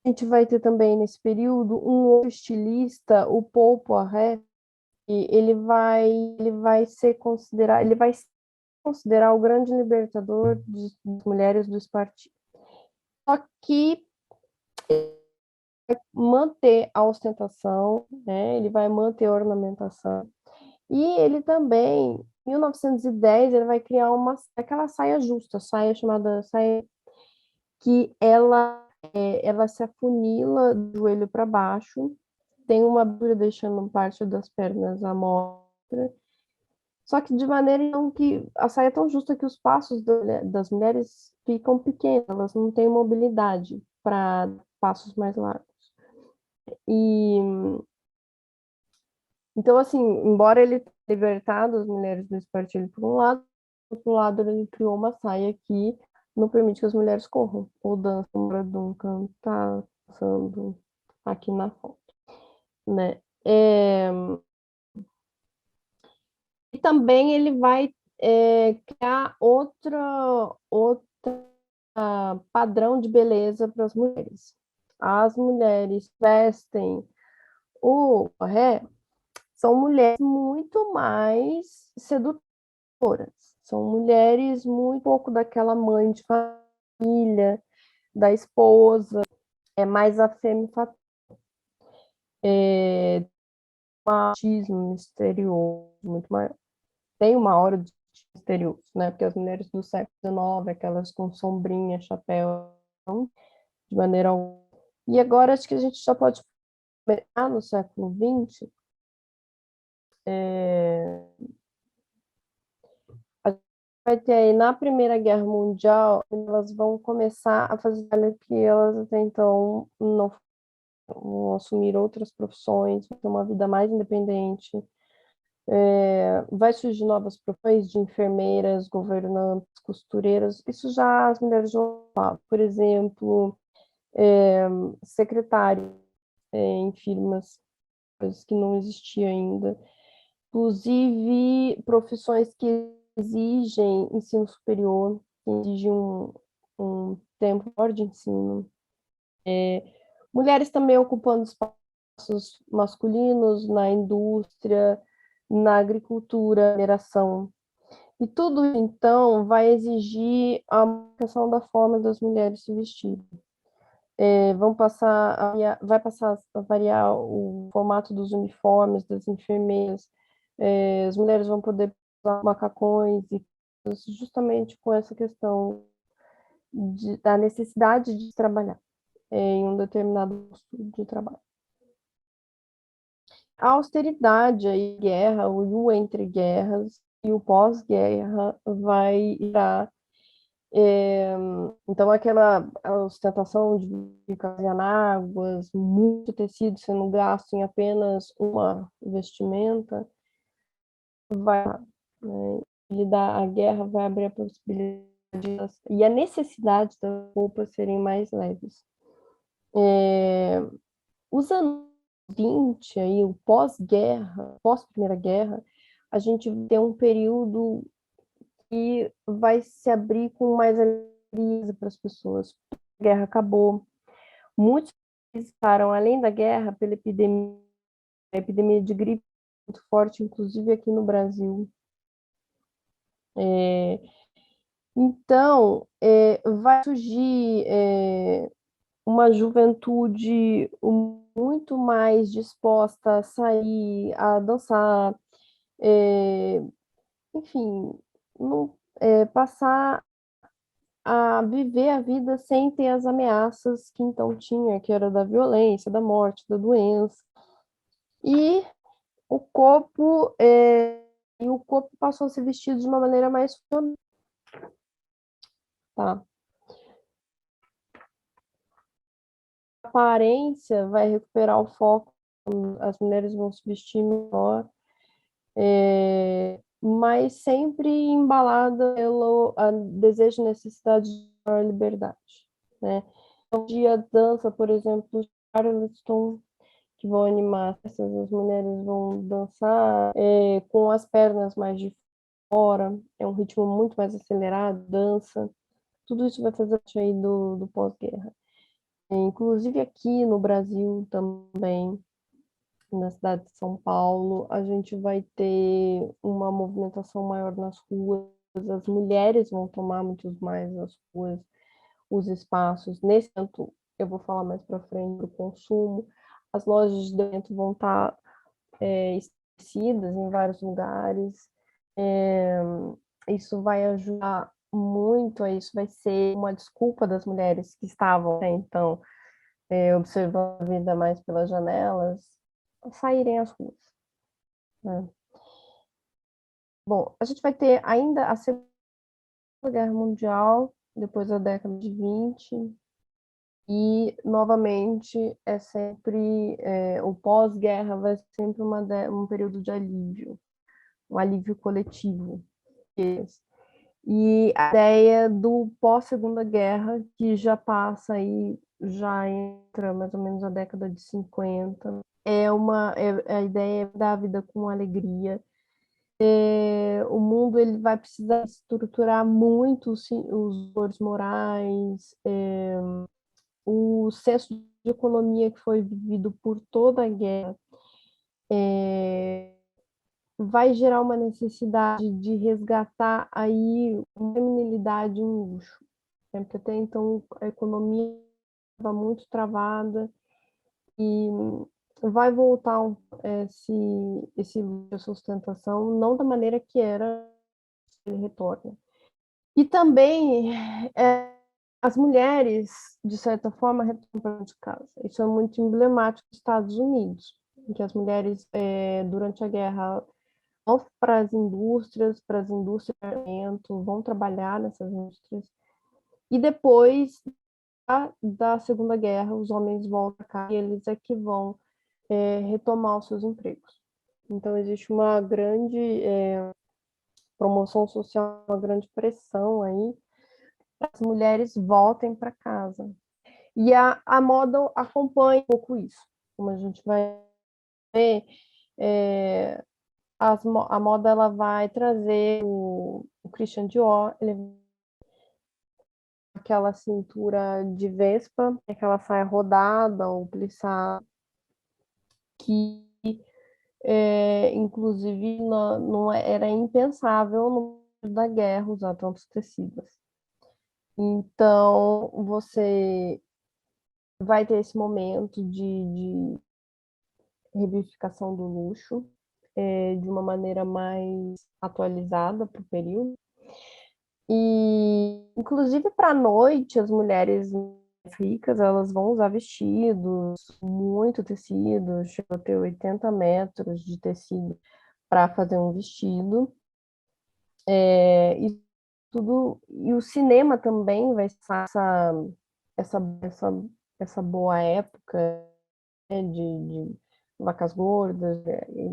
Speaker 3: a gente vai ter também nesse período um outro estilista, o Paul Poiret, e ele vai se considerar o grande libertador das mulheres do espartilho. Só que manter a ostentação, né? Ele vai manter a ornamentação. E ele também, em 1910, ele vai criar aquela saia justa, saia chamada saia, que ela se afunila do joelho para baixo, tem uma abertura deixando parte das pernas à mostra, só que de maneira então que a saia é tão justa que os passos das mulheres ficam pequenos, elas não têm mobilidade para passos mais largos. E então, assim, embora ele tenha libertado as mulheres do espartilho por um lado, por outro lado ele criou uma saia que não permite que as mulheres corram ou dancem, como a Duncan está dançando aqui na foto, né? E também ele vai criar outra padrão de beleza para as mulheres. As mulheres vestem o ré, são mulheres muito mais sedutoras, são mulheres muito pouco daquela mãe de família, da esposa, é mais a femme fatale. Um machismo misterioso muito maior. Tem uma aura de misterioso, né? Porque as mulheres do século XIX, aquelas com sombrinha, chapéu, de maneira alguma. E agora acho que a gente já pode começar no século XX. A gente vai ter aí na Primeira Guerra Mundial, elas vão começar a fazer o que elas até então não vão assumir outras profissões, vão ter uma vida mais independente. Vai surgir novas profissões de enfermeiras, governantes, costureiras. Isso já as mulheres já falam. Por exemplo, secretário em firmas, coisas que não existiam ainda. Inclusive, profissões que exigem ensino superior, que exige um tempo maior de ensino. Mulheres também ocupando espaços masculinos na indústria, na agricultura, mineração. E tudo, então, vai exigir a modificação da forma das mulheres se vestirem. Vai passar a variar o formato dos uniformes das enfermeiras. As mulheres vão poder usar macacões, e justamente com essa questão da necessidade de trabalhar em um determinado posto de trabalho. A austeridade, a guerra, o entre guerras e o pós-guerra vai dar. Então, aquela ostentação de águas, muito tecido sendo gasto em apenas uma vestimenta, a guerra vai abrir a possibilidade e a necessidade das roupas serem mais leves. Os anos 20, aí, o pós-guerra, pós-Primeira Guerra, a gente tem um período que vai se abrir com mais alegria para as pessoas. A guerra acabou. Muitos ficaram, além da guerra, pela epidemia de gripe muito forte, inclusive aqui no Brasil. Então, vai surgir uma juventude muito mais disposta a sair, a dançar, enfim, passar a viver a vida sem ter as ameaças que então tinha, que era da violência, da morte, da doença. E o corpo passou a ser vestido de uma maneira mais funcional. Tá. A aparência vai recuperar o foco, as mulheres vão se vestir melhor, mas sempre embalada pelo desejo e necessidade de maior liberdade, né? Um dia dança, por exemplo, Charleston, que vão animar as mulheres vão dançar com as pernas mais de fora, é um ritmo muito mais acelerado, dança, tudo isso vai fazer parte aí do pós-guerra. Inclusive aqui no Brasil também, na cidade de São Paulo, a gente vai ter uma movimentação maior nas ruas, as mulheres vão tomar muito mais as ruas, os espaços. Nesse tanto, eu vou falar mais para frente do consumo, as lojas de dentro vão estar estabelecidas em vários lugares. Isso vai ajudar muito, isso vai ser uma desculpa das mulheres que estavam até então observando a vida mais pelas janelas, saírem às ruas, né? Bom, a gente vai ter ainda a Segunda Guerra Mundial, depois da década de 20, e, novamente, o pós-guerra vai ser sempre um período de alívio, um alívio coletivo. E a ideia do pós-Segunda Guerra, que já passa aí, já entra mais ou menos a década de 50, é a ideia da vida com alegria. O mundo ele vai precisar estruturar muito os valores morais, o senso de economia que foi vivido por toda a guerra, vai gerar uma necessidade de resgatar aí uma feminilidade, um luxo, né? Porque até então a economia estava muito travada e vai voltar esse luxo, essa sustentação, não da maneira que era, ele retorna. E também as mulheres, de certa forma, retornam de casa. Isso é muito emblemático dos Estados Unidos, em que as mulheres, durante a guerra, vão para as indústrias de armamento, vão trabalhar nessas indústrias. E depois da Segunda Guerra, os homens voltam cá e eles é que vão retomar os seus empregos. Então, existe uma grande promoção social, uma grande pressão aí, para as mulheres voltem para casa. E a moda acompanha um pouco isso. Como a gente vai ver, a moda ela vai trazer o Christian Dior, ele aquela cintura de vespa, aquela saia rodada ou plissada, que inclusive não era impensável no período da guerra usar tantos tecidos. Então, você vai ter esse momento de revivificação do luxo, de uma maneira mais atualizada para o período. E, inclusive, para a noite, as mulheres ricas, elas vão usar vestidos, muito tecido, chega a ter 80 metros de tecido para fazer um vestido. E tudo, e o cinema também vai ser essa, essa, essa boa época, né, de vacas gordas,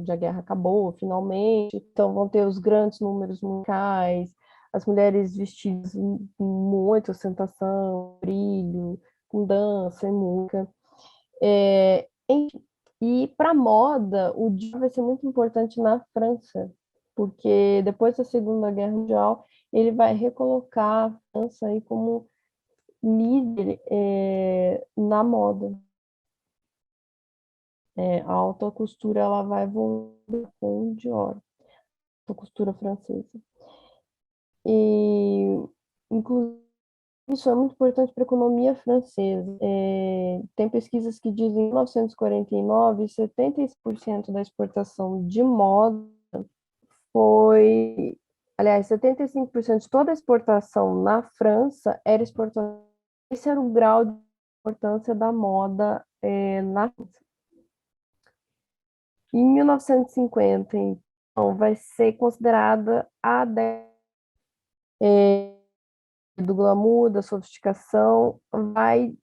Speaker 3: de a guerra acabou, finalmente. Então vão ter os grandes números musicais, as mulheres vestidas com muita ostentação, brilho, com dança e música. E para moda, o Dior vai ser muito importante na França, porque depois da Segunda Guerra Mundial, ele vai recolocar a França aí como líder na moda. A alta costura ela vai voltar com o Dior, a costura francesa. E, inclusive, isso é muito importante para a economia francesa. Tem pesquisas que dizem que em 1949, 75% da exportação de moda foi... Aliás, 75% de toda a exportação na França era exportação. Esse era o grau de importância da moda na França. Em 1950, então, vai ser considerada a década do glamour, da sofisticação, vai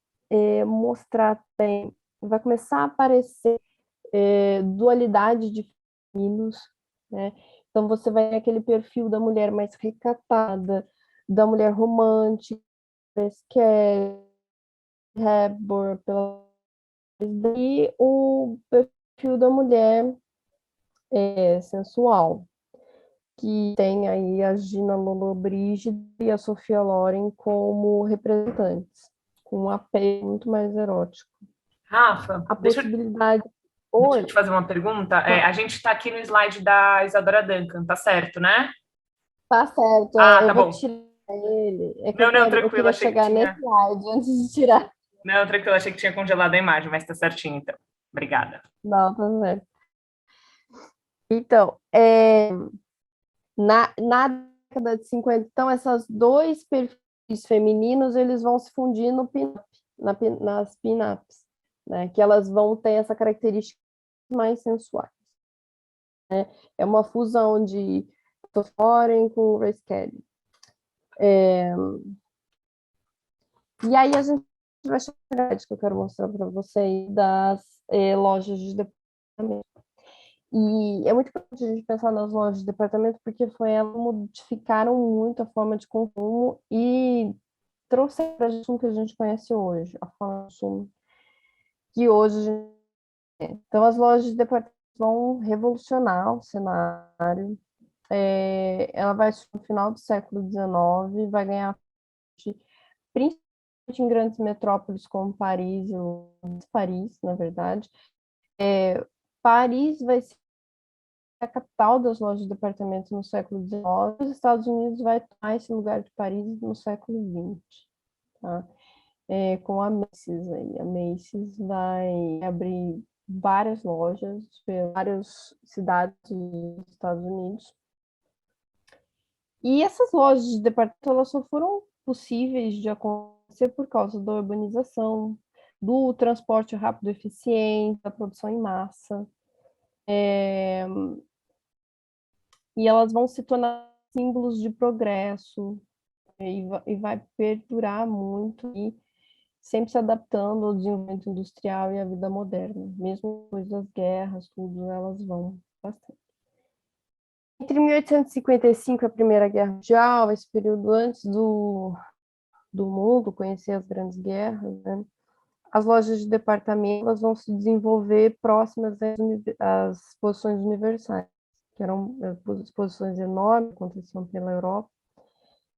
Speaker 3: mostrar também, vai começar a aparecer dualidade de femininos, né? Então você vai ter aquele perfil da mulher mais recatada, da mulher romântica, que é Hepburn, e o perfil da mulher sensual, que tem aí a Gina Lollobrigida e a Sophia Loren como representantes, com um apelo muito mais erótico.
Speaker 2: Rafa,
Speaker 3: A
Speaker 2: deixa
Speaker 3: possibilidade...
Speaker 2: eu te fazer uma pergunta. A gente está aqui no slide da Isadora Duncan, tá certo, né?
Speaker 3: Tá certo,
Speaker 2: Ah,
Speaker 3: eu
Speaker 2: tá
Speaker 3: vou
Speaker 2: bom.
Speaker 3: tirar ele. É que
Speaker 2: Não, não,
Speaker 3: eu
Speaker 2: tranquilo,
Speaker 3: queria
Speaker 2: achei que
Speaker 3: chegar nesse
Speaker 2: tinha.
Speaker 3: slide antes de tirar.
Speaker 2: Não, tranquilo, achei que tinha congelado a imagem, mas tá certinho, então. Obrigada.
Speaker 3: Não, tá certo. Então, na década de 50, então, esses dois perfis femininos, eles vão se fundir no nas pin-ups, né? Que elas vão ter essa característica mais sensuais. Né? É uma fusão de Sophia Loren com Grace Kelly. E aí a gente vai chegar, que eu quero mostrar para vocês, das lojas de departamento. E é muito importante a gente pensar nas lojas de departamento, porque foi elas que modificaram muito a forma de consumo e trouxeram para a gente o que a gente conhece hoje, a forma de consumo que hoje a gente tem. Então, as lojas de departamento vão revolucionar o cenário. Ela vai no final do século XIX, vai ganhar principalmente em grandes metrópoles como Paris e Londres, Paris, na verdade. Paris vai ser a capital das lojas de departamentos no século XIX. Os Estados Unidos vai tomar esse lugar de Paris no século XX, tá? Com a Macy's aí. A Macy's vai abrir várias lojas em várias cidades dos Estados Unidos. E essas lojas de departamento elas só foram possíveis de acontecer por causa da urbanização, do transporte rápido e eficiente, da produção em massa. E elas vão se tornar símbolos de progresso e vai perdurar muito e sempre se adaptando ao desenvolvimento industrial e à vida moderna. Mesmo depois das guerras, tudo, elas vão bastante. Entre 1855 e a Primeira Guerra Mundial, esse período antes do mundo conhecer as grandes guerras, né? As lojas de departamento elas vão se desenvolver próximas às exposições universais, que eram exposições enormes, aconteciam pela Europa,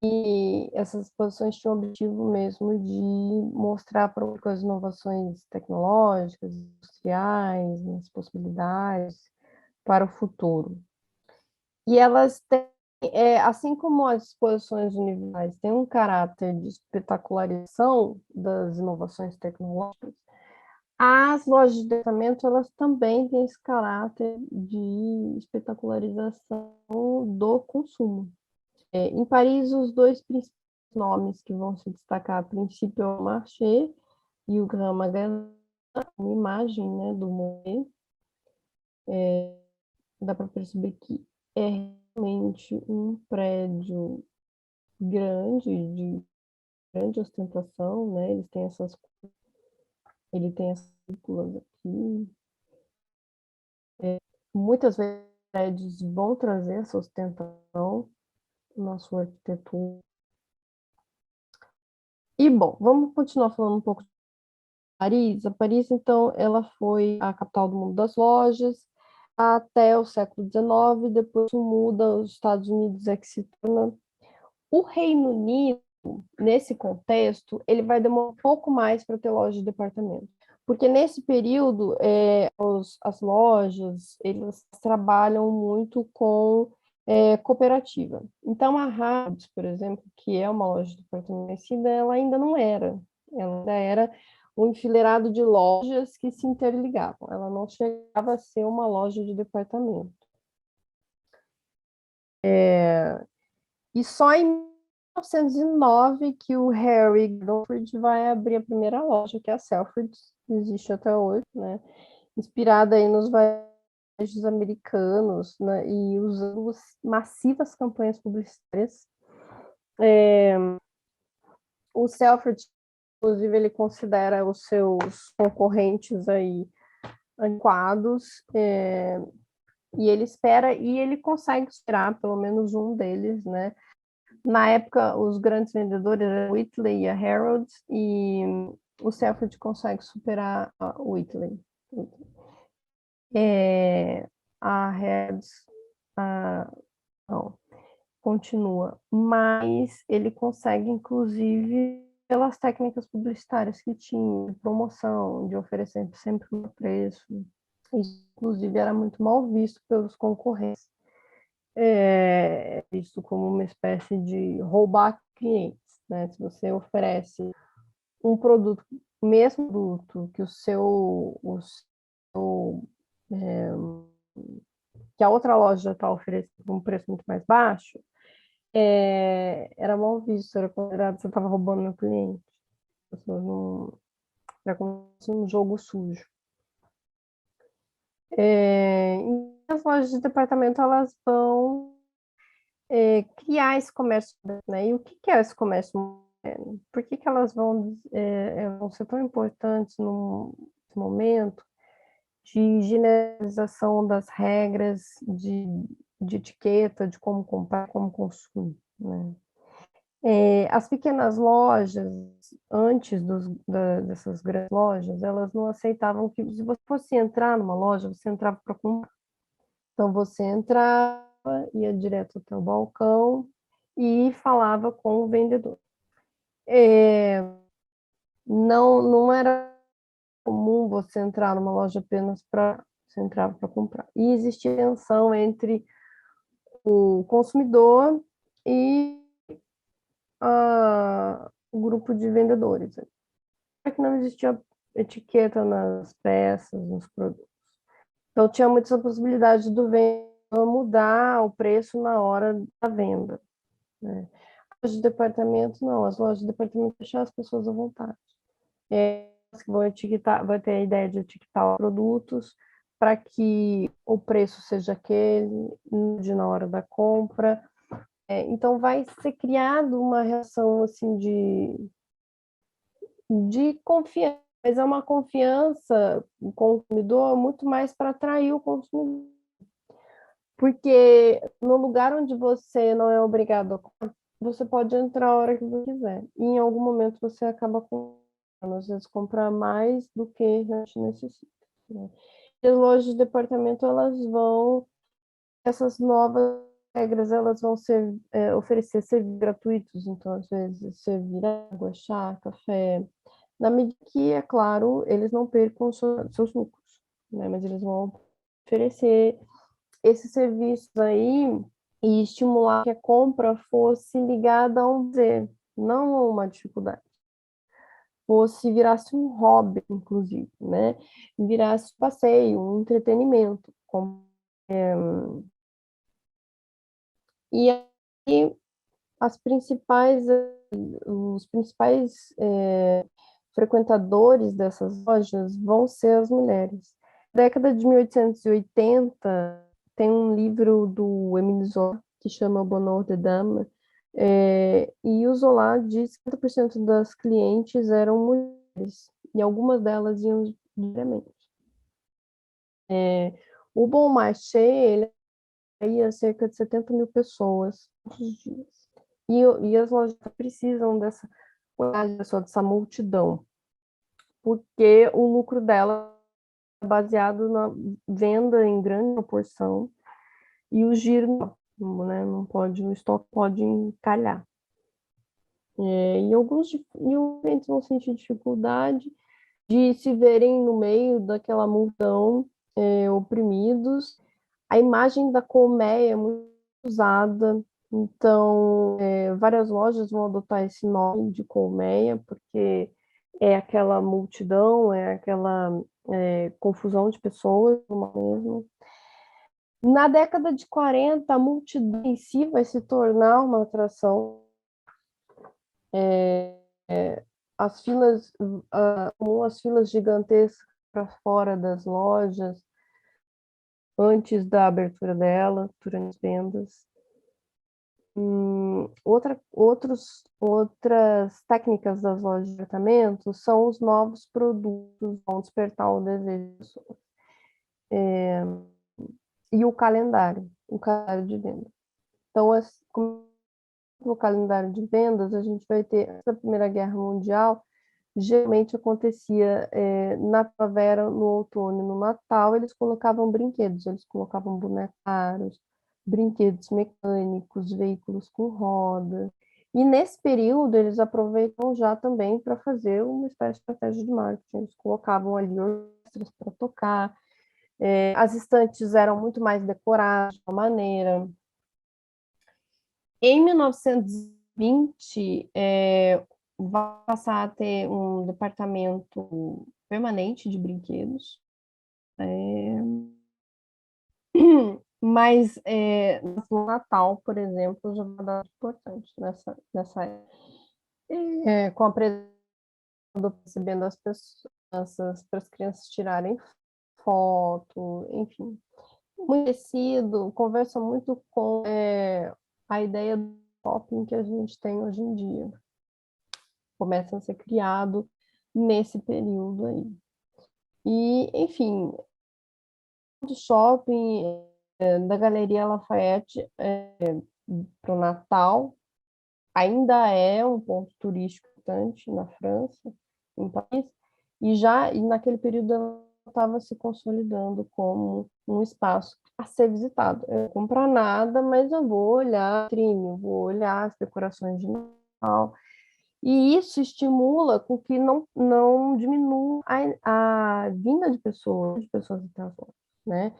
Speaker 3: E essas exposições tinham o objetivo mesmo de mostrar para as inovações tecnológicas, industriais, as possibilidades para o futuro. E elas têm, assim como as exposições universais têm um caráter de espetacularização das inovações tecnológicas, as lojas de departamento elas também têm esse caráter de espetacularização do consumo. Em Paris, os dois principais nomes que vão se destacar a princípio é o Marché e o Grand Magasin, uma imagem, né, do Monet. Dá para perceber que é realmente um prédio grande, de grande ostentação, né? Ele tem essas cúpulas aqui. Muitas vezes prédios vão trazer essa ostentação na sua arquitetura. E, bom, vamos continuar falando um pouco de Paris. A Paris, então, ela foi a capital do mundo das lojas até o século XIX, depois muda, os Estados Unidos é que se torna. O Reino Unido, nesse contexto, ele vai demorar um pouco mais para ter loja de departamento, porque nesse período as lojas elas trabalham muito com cooperativa. Então a Harrods, por exemplo, que é uma loja de departamento conhecida, ela ainda não era, ela ainda era um enfileirado de lojas que se interligavam. Ela não chegava a ser uma loja de departamento. E só em 1909 que o Harry Guilford vai abrir a primeira loja, que é a Selfridges, que existe até hoje, né? Inspirada aí nos varejos americanos, né? E usando massivas campanhas publicitárias. O Selfridges, inclusive, ele considera os seus concorrentes aí antiquados, e ele consegue esperar pelo menos um deles, né? Na época, os grandes vendedores eram a Whitley e a Harrods, e o Selfridges consegue superar a Whitley. A Harrods não, continua, mas ele consegue, inclusive, pelas técnicas publicitárias que tinha, de promoção, de oferecer sempre um preço. Isso, inclusive, era muito mal visto pelos concorrentes. Visto como uma espécie de roubar clientes, né? Se você oferece um produto, o mesmo produto que que a outra loja está oferecendo por um preço muito mais baixo, era mal visto, era considerado que você estava roubando meu cliente. As pessoas não, era como se fosse um jogo sujo. E as lojas de departamento elas vão criar esse comércio, né? E o que é esse comércio moderno? Por que elas vão ser tão importantes num momento de generalização das regras de etiqueta, de como comprar, como consumir, né? As pequenas lojas, antes dessas grandes lojas, elas não aceitavam que, se você fosse entrar numa loja, você entrava para comprar. Então, você entrava, ia direto até o balcão e falava com o vendedor. Não era comum você entrar numa loja apenas para você entrar para comprar. E existia tensão entre o consumidor e o grupo de vendedores. Que não existia etiqueta nas peças, nos produtos. Então, tinha muita possibilidade do vendedor mudar o preço na hora da venda, né? As lojas de departamento, não. As lojas de departamento deixam as pessoas à vontade. Que vão etiquetar, vai ter a ideia de etiquetar os produtos para que o preço seja aquele, de na hora da compra. Então, vai ser criado uma relação assim de confiança, mas é uma confiança com o consumidor muito mais para atrair o consumidor. Porque no lugar onde você não é obrigado a comprar, você pode entrar a hora que você quiser. E em algum momento você acaba comprando, às vezes comprar mais do que realmente necessita, né? E as lojas de departamento, elas vão essas novas regras elas vão oferecer serviços gratuitos, então às vezes servir água, chá, café, na medida que, é claro, eles não percam seus lucros, né? Mas eles vão oferecer esses serviços aí e estimular que a compra fosse ligada a um prazer, não a uma dificuldade. Virasse um hobby, inclusive, né? Virasse um passeio, um entretenimento. E aí, os principais frequentadores dessas lojas vão ser as mulheres. Na década de 1880, tem um livro do Émile Zola, que chama O Bonheur des Dames, e o Zola diz que 50% das clientes eram mulheres, e algumas delas iam diariamente. O Bon Marché, ele ia cerca de 70 mil pessoas todos os dias. E as lojas precisam dessa multidão, porque o lucro dela é baseado na venda em grande proporção e o giro, né, não pode, o estoque pode encalhar. E alguns clientes vão sentir dificuldade de se verem no meio daquela multidão, oprimidos. A imagem da colmeia é muito usada, então várias lojas vão adotar esse nome de colmeia, porque é aquela multidão, é aquela confusão de pessoas, mesmo. Na década de 40, a multidão em si vai se tornar uma atração. As filas gigantescas para fora das lojas, antes da abertura dela, durante as vendas. Outras técnicas das lojas de departamento são os novos produtos, vão despertar o desejo das pessoas. E o calendário de venda. Então, no calendário de vendas, a gente vai ter, antes da Primeira Guerra Mundial, geralmente acontecia na primavera, no outono e no Natal, eles colocavam brinquedos, eles colocavam bonecos, brinquedos mecânicos, veículos com roda. E nesse período eles aproveitam já também para fazer uma espécie de estratégia de marketing. Eles colocavam ali orquestras para tocar, as estantes eram muito mais decoradas de uma maneira. Em 1920, vai passar a ter um departamento permanente de brinquedos. Mas no Natal, por exemplo, já vai dar importante nessa época. Com a presença recebendo as pessoas, para as crianças tirarem foto, enfim. Muito parecido, conversa muito com a ideia do shopping que a gente tem hoje em dia. Começa a ser criado nesse período aí. E, enfim, do shopping da Galeria Lafayette para o Natal ainda é um ponto turístico importante na França, em Paris, e naquele período ela estava se consolidando como um espaço a ser visitado. Eu não vou comprar nada, mas eu vou olhar a vitrine, eu vou olhar as decorações de Natal. E isso estimula com que não diminua a vinda de pessoas até as lojas, né?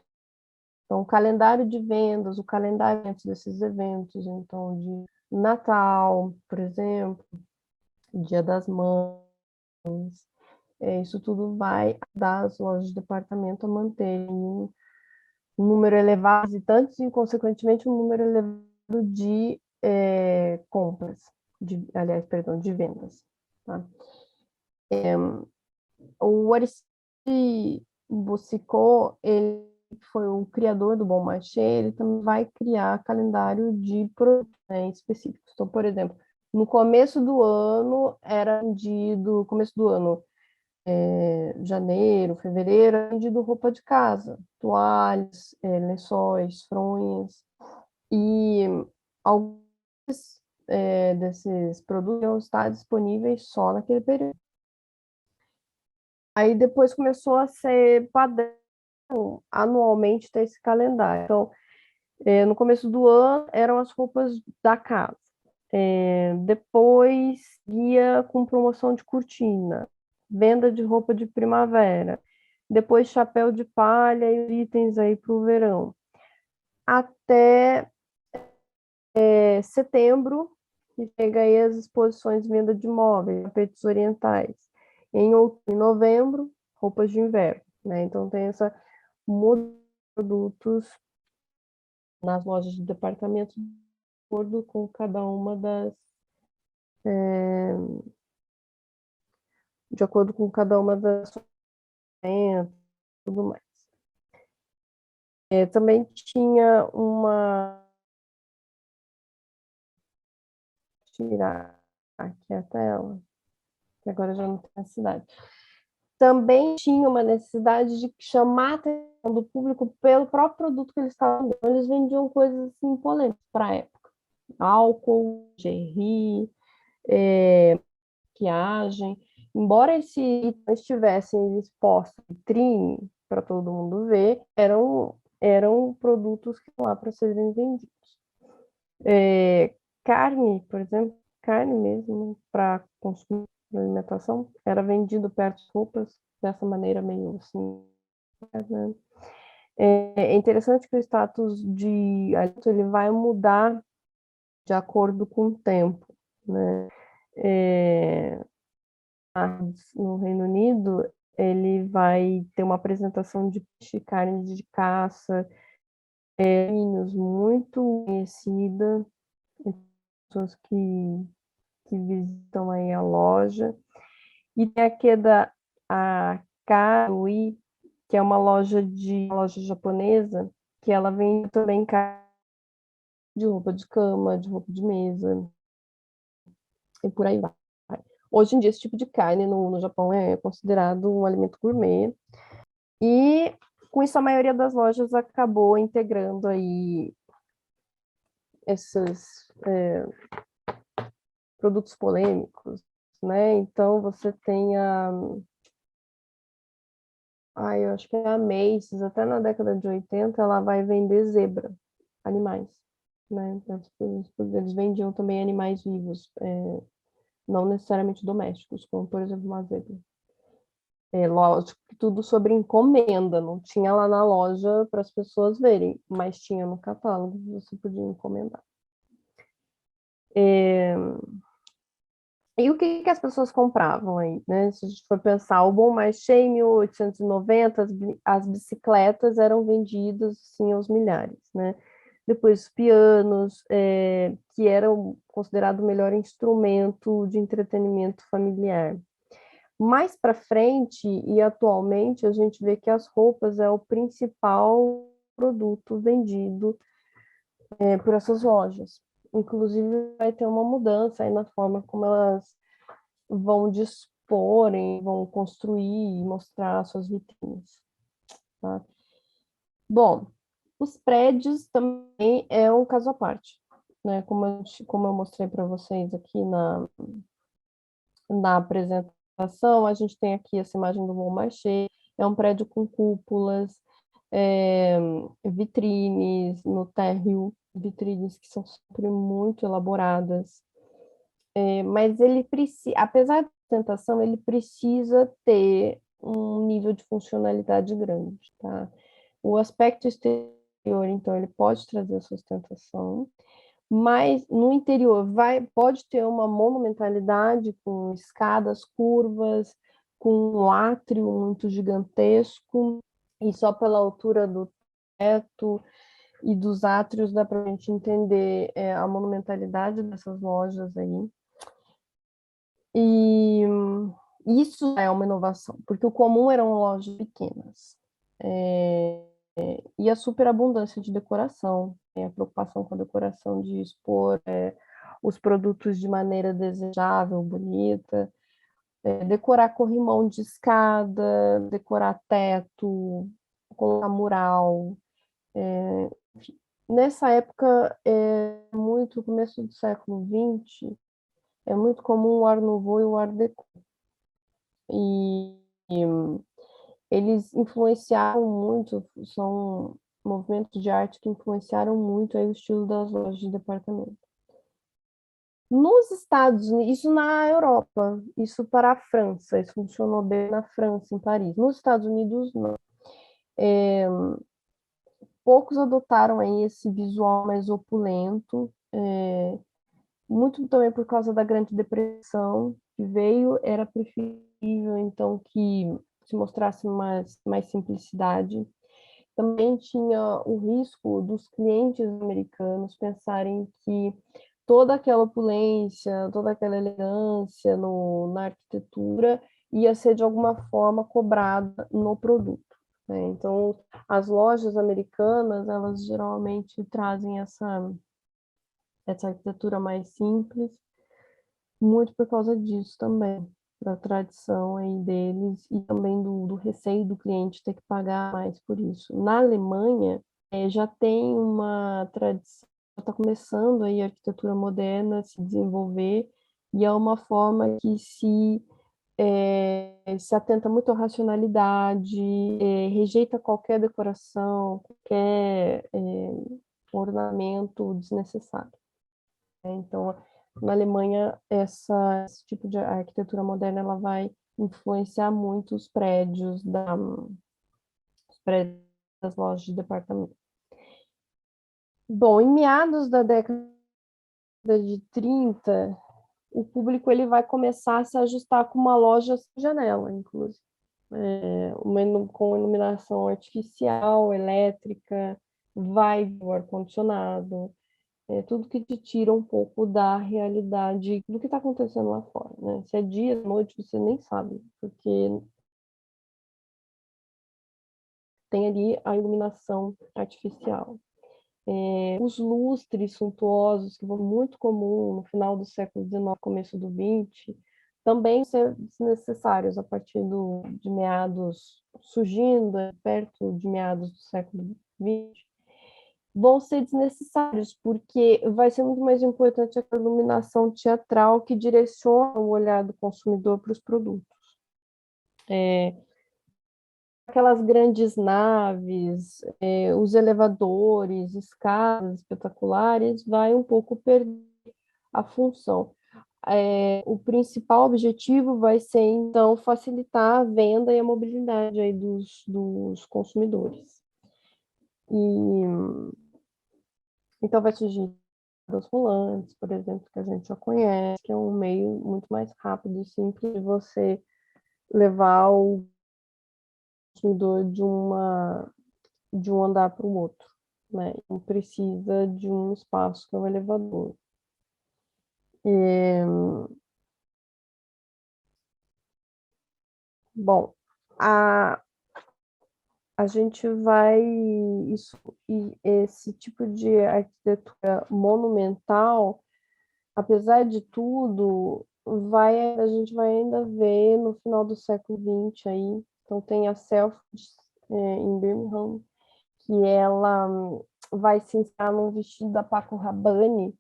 Speaker 3: Então, o calendário de vendas, o calendário desses eventos, então, de Natal, por exemplo, Dia das Mães, isso tudo vai dar as lojas de departamento a manterem um número elevado de visitantes e, consequentemente, um número elevado de compras, de vendas. Tá? O Aristide Boucicaut, ele foi o criador do Bon Marché, ele também vai criar calendário de produtos, né, específicos. Então, por exemplo, no começo do ano era vendido, janeiro, fevereiro, era vendido roupa de casa, toalhas, lençóis, fronhas, e alguns desses produtos iam estar disponíveis só naquele período. Aí depois começou a ser padrão anualmente ter esse calendário. Então, No começo do ano, eram as roupas da casa. Depois, ia com promoção de cortina, venda de roupa de primavera. Depois, chapéu de palha e itens aí para o verão. Até setembro, que chega aí as exposições de venda de móveis, tapetes orientais. Em outubro e novembro, roupas de inverno, né? Então tem essa mudança de produtos nas lojas de departamento de acordo com cada uma das de acordo com cada uma das e tudo mais. Também tinha uma tirar aqui a tela, que agora já não tem necessidade. Também tinha uma necessidade de chamar a atenção do público pelo próprio produto que eles estavam vendendo. Eles vendiam coisas assim polêmicas para a época. Álcool, lingerie, maquiagem. Embora esses itens estivessem expostos em vitrine para todo mundo ver, eram produtos que estão lá para serem vendidos. Carne, por exemplo, carne mesmo, para consumir na alimentação, era vendido perto de roupas, dessa maneira meio assim. Né? É interessante que o status de alimento ele vai mudar de acordo com o tempo. Né? No Reino Unido, ele vai ter uma apresentação de peixe, carne de caça, vinhos muito conhecida, pessoas que visitam aí a loja. E tem aqui a Karui, que é uma loja japonesa, que ela vende também de roupa de cama, de roupa de mesa, e por aí vai. Hoje em dia, esse tipo de carne no Japão é considerado um alimento gourmet. E com isso, a maioria das lojas acabou integrando aí esses produtos polêmicos, né? Então, você tem eu acho que é a Macy's, até na década de 80, ela vai vender zebra, animais, né? Eles vendiam também animais vivos, não necessariamente domésticos, como, por exemplo, uma zebra. Lógico que tudo sobre encomenda, não tinha lá na loja para as pessoas verem, mas tinha no catálogo, você podia encomendar. E o que as pessoas compravam aí, né? Se a gente for pensar, o Bon Marché em 1890, as bicicletas eram vendidas assim, aos milhares, né? Depois os pianos, que eram considerados o melhor instrumento de entretenimento familiar. Mais para frente e atualmente, a gente vê que as roupas é o principal produto vendido por essas lojas. Inclusive, vai ter uma mudança aí na forma como elas vão dispor, vão construir e mostrar suas vitrines. Tá? Bom, os prédios também é um caso à parte, né? Como eu mostrei para vocês aqui na apresentação, a gente tem aqui essa imagem do Bon Marché, é um prédio com cúpulas, vitrines no térreo, vitrines que são sempre muito elaboradas, mas ele precisa, apesar da ostentação, ele precisa ter um nível de funcionalidade grande, tá? O aspecto exterior, então, ele pode trazer essa ostentação, mas no interior pode ter uma monumentalidade com escadas curvas, com um átrio muito gigantesco, e só pela altura do teto e dos átrios dá para a gente entender a monumentalidade dessas lojas aí. E isso é uma inovação, porque o comum eram lojas pequenas. E a superabundância de decoração, a preocupação com a decoração de expor os produtos de maneira desejável, bonita, decorar corrimão de escada, decorar teto, colocar mural. Nessa época, muito começo do século XX, é muito comum o Art Nouveau e o Art Deco. E eles influenciaram muito, são movimentos de arte que influenciaram muito aí o estilo das lojas de departamento. Nos Estados Unidos, isso na Europa, isso para a França, isso funcionou bem na França, em Paris. Nos Estados Unidos, não. Poucos adotaram aí esse visual mais opulento, muito também por causa da Grande Depressão que veio, era preferível então que se mostrasse mais simplicidade. Também tinha o risco dos clientes americanos pensarem que toda aquela opulência, toda aquela elegância na arquitetura ia ser de alguma forma cobrada no produto, né? Então, as lojas americanas, elas geralmente trazem essa arquitetura mais simples, muito por causa disso também, da tradição aí deles e também do receio do cliente ter que pagar mais por isso. Na Alemanha, já tem uma tradição, está começando aí a arquitetura moderna a se desenvolver e é uma forma que se atenta muito à racionalidade, rejeita qualquer decoração, qualquer ornamento desnecessário. Então, na Alemanha, esse tipo de arquitetura moderna ela vai influenciar muito os prédios das lojas de departamento. Bom, em meados da década de 30, o público ele vai começar a se ajustar com uma loja sem janela, inclusive. Com iluminação artificial, elétrica, vai o ar-condicionado, tudo que te tira um pouco da realidade do que está acontecendo lá fora, né? Se é dia, noite, você nem sabe, porque tem ali a iluminação artificial. Os lustres suntuosos, que vão muito comum no final do século XIX, começo do XX, também ser desnecessários a partir de meados, surgindo perto de meados do século XX, vão ser desnecessários, porque vai ser muito mais importante a iluminação teatral que direciona o olhar do consumidor para os produtos. Aquelas grandes naves, os elevadores, escadas espetaculares, vai um pouco perder a função. O principal objetivo vai ser, então, facilitar a venda e a mobilidade aí dos consumidores. Então, vai surgir os volantes, por exemplo, que a gente já conhece, que é um meio muito mais rápido e simples de você levar o consumidor de um andar para o outro, né? Não precisa de um espaço que é um elevador. Bom, a gente vai esse tipo de arquitetura monumental, apesar de tudo, a gente vai ainda ver no final do século XX aí. Então tem a Selfridge em Birmingham, que ela vai se inspirar num vestido da Paco Rabanne,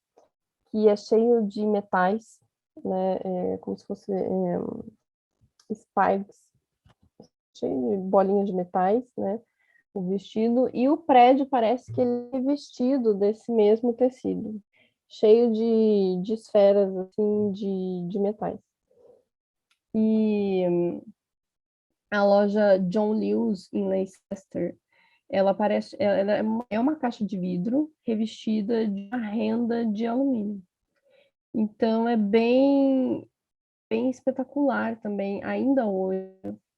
Speaker 3: que é cheio de metais, né? Como se fosse spikes, cheio de bolinhas de metais, né? O vestido, e o prédio parece que ele é vestido desse mesmo tecido, cheio de esferas, assim, de metais. E a loja John Lewis, em Leicester, ela é uma caixa de vidro revestida de uma renda de alumínio. Então, é bem espetacular também, ainda hoje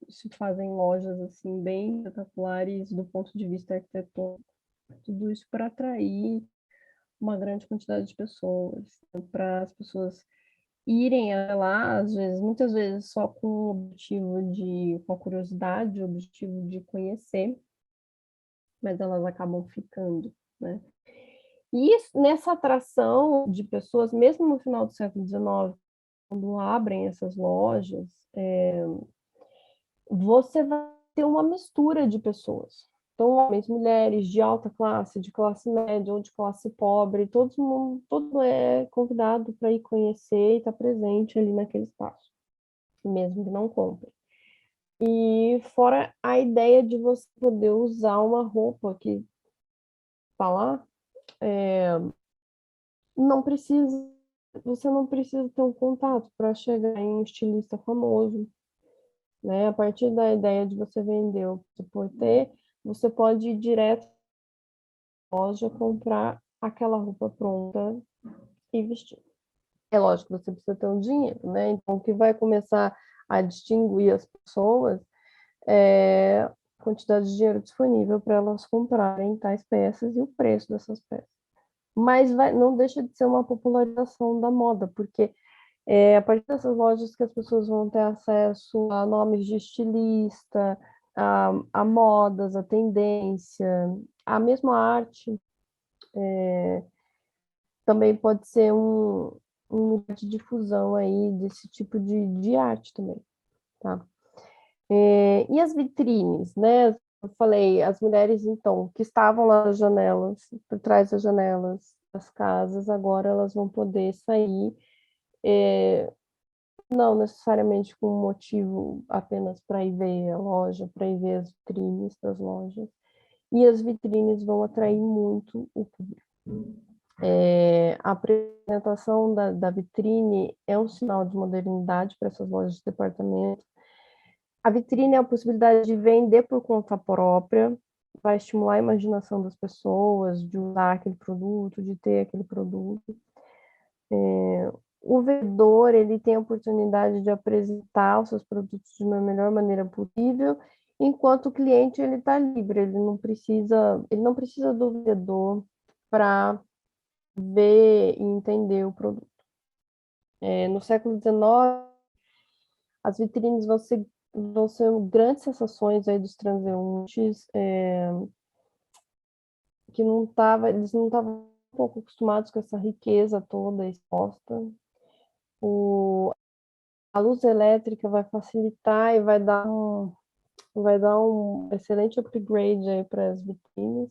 Speaker 3: se fazem lojas assim bem espetaculares do ponto de vista arquitetônico, tudo isso para atrair uma grande quantidade de pessoas, para as pessoas irem lá, às vezes, muitas vezes só com o objetivo com a curiosidade, o objetivo de conhecer, mas elas acabam ficando, né? E nessa atração de pessoas, mesmo no final do século XIX, quando abrem essas lojas, você vai ter uma mistura de pessoas. Então, homens, mulheres, de alta classe, de classe média ou de classe pobre, todo é convidado para ir conhecer e estar presente ali naquele espaço, mesmo que não compre. E fora a ideia de você poder usar uma roupa que falar, não precisa, você não precisa ter um contato para chegar em um estilista famoso, né? A partir da ideia de você vender o que você for ter, você pode ir direto à loja, comprar aquela roupa pronta e vestir. É lógico que você precisa ter um dinheiro, né? Então, o que vai começar a distinguir as pessoas é a quantidade de dinheiro disponível para elas comprarem tais peças e o preço dessas peças. Mas não deixa de ser uma popularização da moda, porque a partir dessas lojas que as pessoas vão ter acesso a nomes de estilista, a modas, a tendência, a mesma arte, também pode ser um lugar de difusão aí desse tipo de arte também, tá? E as vitrines, né? Eu falei, as mulheres, então, que estavam lá nas janelas, por trás das janelas das casas, agora elas vão poder sair, não necessariamente com um motivo apenas para ir ver a loja, para ir ver as vitrines das lojas, e as vitrines vão atrair muito o público. A apresentação da vitrine é um sinal de modernidade para essas lojas de departamento. A vitrine é a possibilidade de vender por conta própria, vai estimular a imaginação das pessoas, de usar aquele produto, de ter aquele produto. O vendedor, ele tem a oportunidade de apresentar os seus produtos de uma melhor maneira possível, enquanto o cliente, ele está livre, ele não precisa do vendedor para ver e entender o produto. No século XIX, as vitrines vão ser grandes sensações aí dos transeuntes, que eles não estavam um pouco acostumados com essa riqueza toda exposta. A luz elétrica vai facilitar e vai dar um excelente upgrade aí para as vitrines,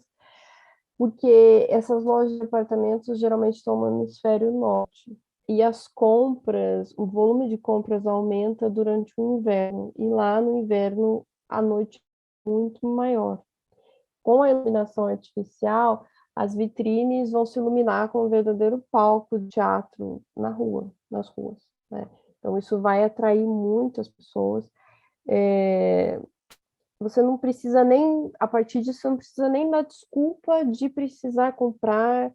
Speaker 3: porque essas lojas de departamentos geralmente estão no hemisfério norte. E as compras, o volume de compras aumenta durante o inverno, e lá no inverno a noite é muito maior. Com a iluminação artificial, as vitrines vão se iluminar com um verdadeiro palco de teatro nas ruas, né? Então, isso vai atrair muitas pessoas. Você não precisa nem, a partir disso, você não precisa nem dar desculpa de precisar comprar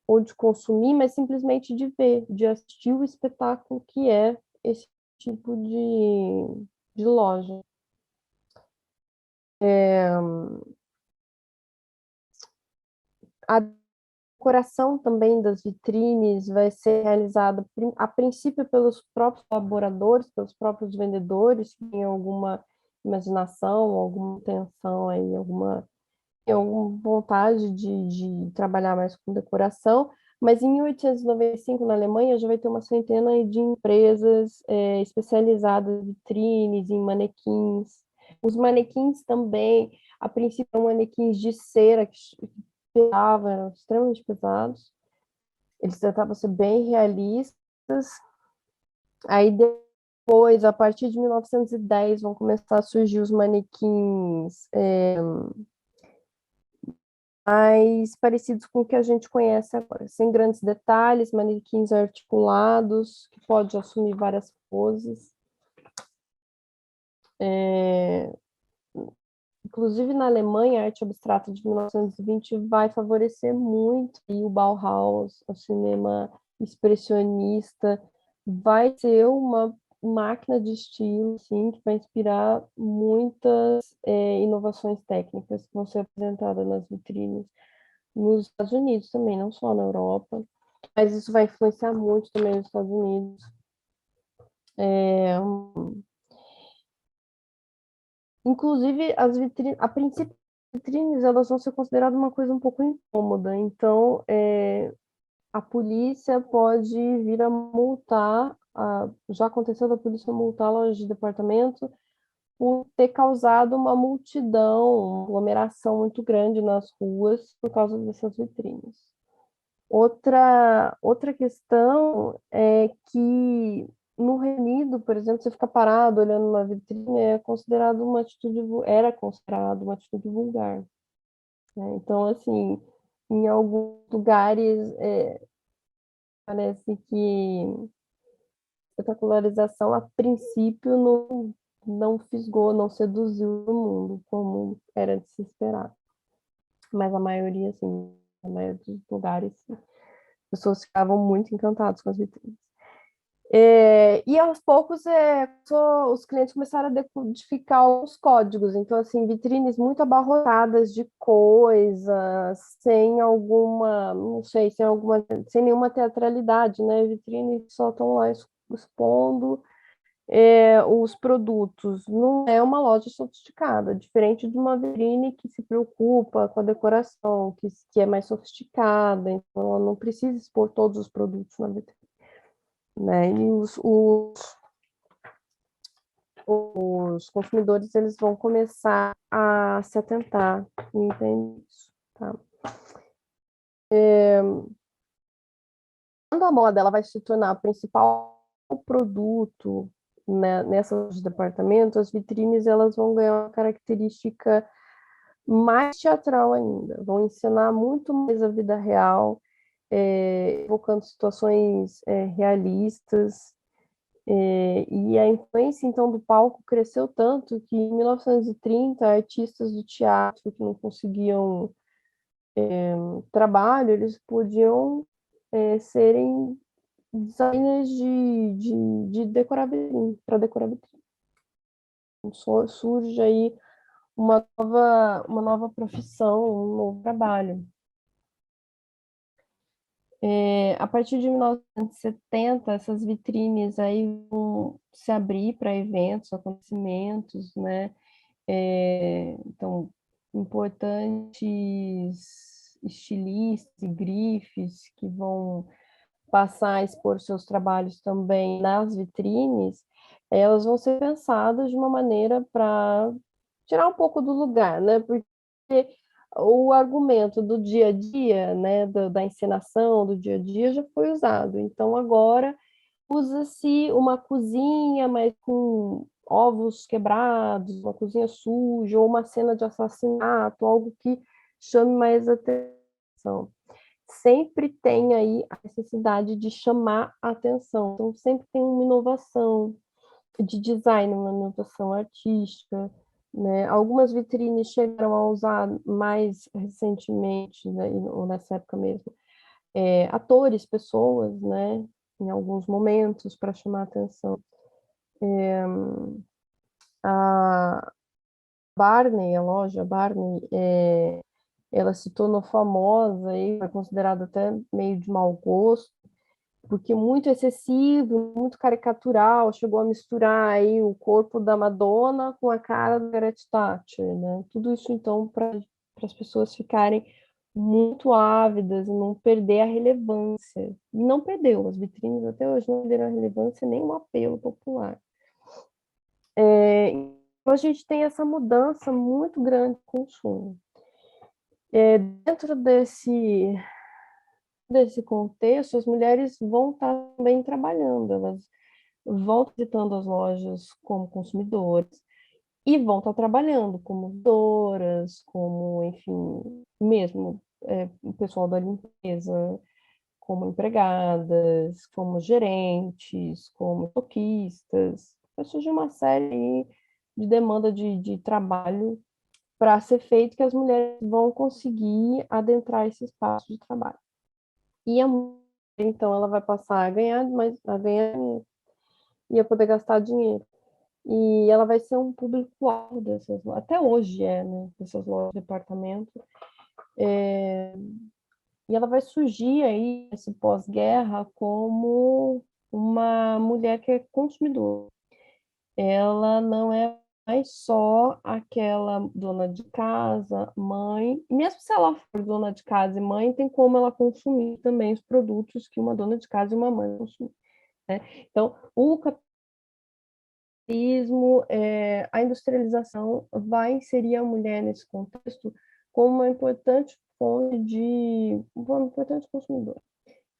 Speaker 3: ou de consumir, mas simplesmente de ver, de assistir o espetáculo que é esse tipo de loja. A decoração também das vitrines vai ser realizada, a princípio, pelos próprios colaboradores, pelos próprios vendedores, que têm alguma imaginação, alguma intenção aí, alguma vontade de trabalhar mais com decoração, mas em 1895, na Alemanha, já vai ter uma centena de empresas especializadas em vitrines, em manequins. Os manequins também, a princípio, eram manequins de cera que pesavam, eram extremamente pesados. Eles tentavam ser bem realistas. Aí depois, a partir de 1910, vão começar a surgir os manequins mais parecidos com o que a gente conhece agora, sem grandes detalhes, manequins articulados, que pode assumir várias poses. Inclusive, na Alemanha, a arte abstrata de 1920 vai favorecer muito e o Bauhaus, o cinema expressionista, vai ser uma máquina de estilo, assim, que vai inspirar muitas inovações técnicas que vão ser apresentadas nas vitrines nos Estados Unidos também, não só na Europa, mas isso vai influenciar muito também nos Estados Unidos. Inclusive, a princípio, as vitrines, elas vão ser consideradas uma coisa um pouco incômoda, então a polícia pode vir a multar, já aconteceu da polícia multar lojas de departamento por ter causado uma multidão, uma aglomeração muito grande nas ruas por causa dessas vitrines. Outra questão é que no Reino Unido, por exemplo, você ficar parado olhando uma vitrine era considerado uma atitude vulgar, né? Então, assim, em alguns lugares parece que a espetacularização, a princípio, não fisgou, não seduziu o mundo, como era de se esperar. Mas a maioria, assim, a maioria dos lugares, as pessoas ficavam muito encantadas com as vitrines. E aos poucos os clientes começaram a decodificar os códigos, então assim, vitrines muito abarrotadas de coisas, sem alguma, não sei, sem nenhuma teatralidade, né? Vitrines só estão lá expondo os produtos. Não é uma loja sofisticada, diferente de uma vitrine que se preocupa com a decoração, que é mais sofisticada, então ela não precisa expor todos os produtos na vitrine. Né? E os consumidores eles vão começar a se atentar e entender isso. Tá? Quando a moda ela vai se tornar o principal produto, né, nessas departamentos, as vitrines elas vão ganhar uma característica mais teatral ainda, vão ensinar muito mais a vida real, evocando situações realistas. E a influência, então, do palco cresceu tanto que, em 1930, artistas do teatro que não conseguiam trabalho, eles podiam serem designers de decorar vitrine, para decorar vitrine. Então, surge aí uma nova profissão, um novo trabalho. A partir de 1970, essas vitrines aí vão se abrir para eventos, acontecimentos, né? Então, importantes estilistas e grifes que vão passar a expor seus trabalhos também nas vitrines, elas vão ser pensadas de uma maneira para tirar um pouco do lugar, né? Porque o argumento do dia a dia, né, da encenação do dia a dia já foi usado. Então agora usa-se uma cozinha, mas com ovos quebrados, uma cozinha suja, ou uma cena de assassinato, algo que chame mais atenção. Sempre tem aí a necessidade de chamar a atenção. Então sempre tem uma inovação de design, uma inovação artística, né? Algumas vitrines chegaram a usar mais recentemente, né, ou nessa época mesmo, atores, pessoas, né, em alguns momentos para chamar a atenção. A Barney, a loja Barney, ela se tornou famosa e foi considerada até meio de mau gosto, porque muito excessivo, muito caricatural, chegou a misturar aí o corpo da Madonna com a cara da Margaret Thatcher, né? Tudo isso, então, para as pessoas ficarem muito ávidas e não perder a relevância. E não perdeu, as vitrines até hoje não perderam a relevância nem o apelo popular. Então, a gente tem essa mudança muito grande de consumo. Dentro desse contexto, as mulheres vão estar também trabalhando, elas vão visitando as lojas como consumidoras e vão estar trabalhando como vendedoras, como, enfim, mesmo o pessoal da limpeza, como empregadas, como gerentes, como estoquistas. Vai surgir uma série de demanda de trabalho para ser feito que as mulheres vão conseguir adentrar esse espaço de trabalho. E a mulher, então, ela vai passar a ganhar dinheiro e a poder gastar dinheiro. E ela vai ser um público-alvo dessas lojas, até hoje né, dessas lojas de departamento. E ela vai surgir aí, esse pós-guerra, como uma mulher que é consumidora. Ela não é mais só aquela dona de casa, mãe, mesmo se ela for dona de casa e mãe, tem como ela consumir também os produtos que uma dona de casa e uma mãe consumem. Né? Então, o capitalismo, a industrialização vai inserir a mulher nesse contexto como uma importante uma importante consumidora.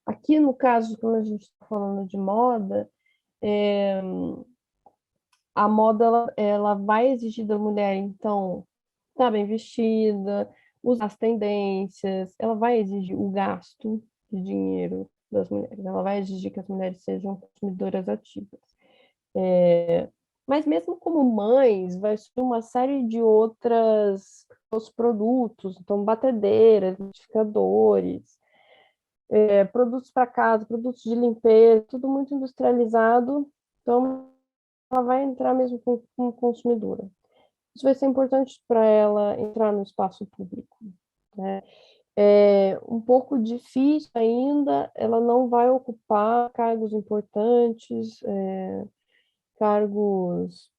Speaker 3: Aqui, no caso, quando a gente está falando de moda, a moda ela vai exigir da mulher, então, estar bem vestida, usar as tendências, ela vai exigir o gasto de dinheiro das mulheres, ela vai exigir que as mulheres sejam consumidoras ativas. Mas mesmo como mães, vai ser uma série de outros produtos, então batedeiras, liquidificadores, produtos para casa, produtos de limpeza, tudo muito industrializado, então ela vai entrar mesmo como consumidora. Isso vai ser importante para ela entrar no espaço público, né? É um pouco difícil ainda, ela não vai ocupar cargos importantes, cargos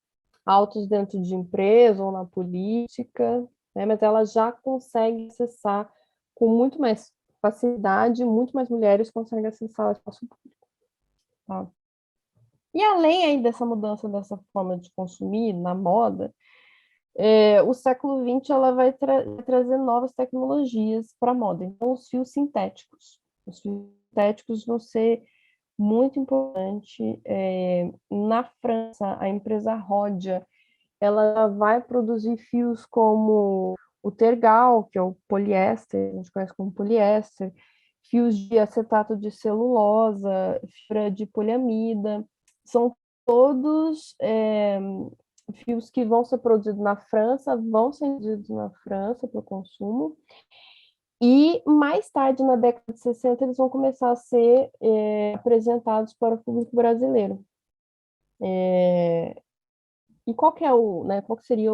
Speaker 3: altos dentro de empresa ou na política, né? Mas ela já consegue acessar com muito mais facilidade, muito mais mulheres conseguem acessar o espaço público. Tá? E além aí dessa mudança dessa forma de consumir na moda, o século XX ela vai trazer novas tecnologias para a moda. Então, os fios sintéticos. Os fios sintéticos vão ser muito importantes. Na França, a empresa Rhodia ela vai produzir fios como o tergal, que é o poliéster, a gente conhece como poliéster, fios de acetato de celulosa, fibra de poliamida, são todos fios que vão ser produzidos na França, vão ser produzidos na França para o consumo, e mais tarde, na década de 60, eles vão começar a ser apresentados para o público brasileiro. E qual que é qual que seria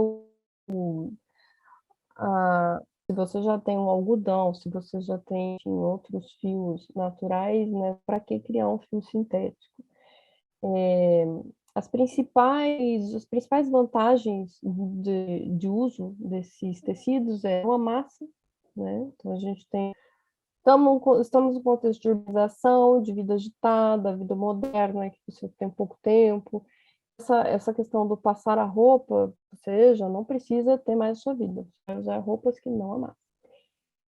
Speaker 3: se você já tem um algodão, se você já tem outros fios naturais, né, para que criar um fio sintético? As principais vantagens de uso desses tecidos é uma massa, né? Então a gente tem estamos no contexto de urbanização, de vida agitada, vida moderna, que você tem pouco tempo. Essa questão do passar a roupa, você já não precisa ter mais a sua vida. Você vai usar roupas que não amassam.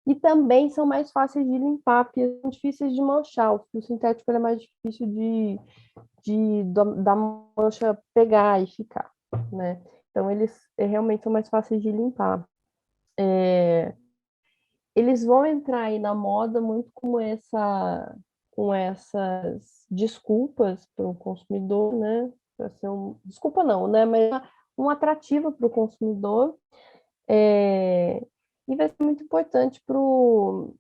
Speaker 3: E também são mais fáceis de limpar, porque são difíceis de manchar. O fio sintético é mais difícil da mancha pegar e ficar, né? Então, eles realmente são mais fáceis de limpar. Eles vão entrar aí na moda muito com essas desculpas para o consumidor, né? Para ser desculpa não, né? Mas um atrativo para o consumidor. E vai ser muito importante para o.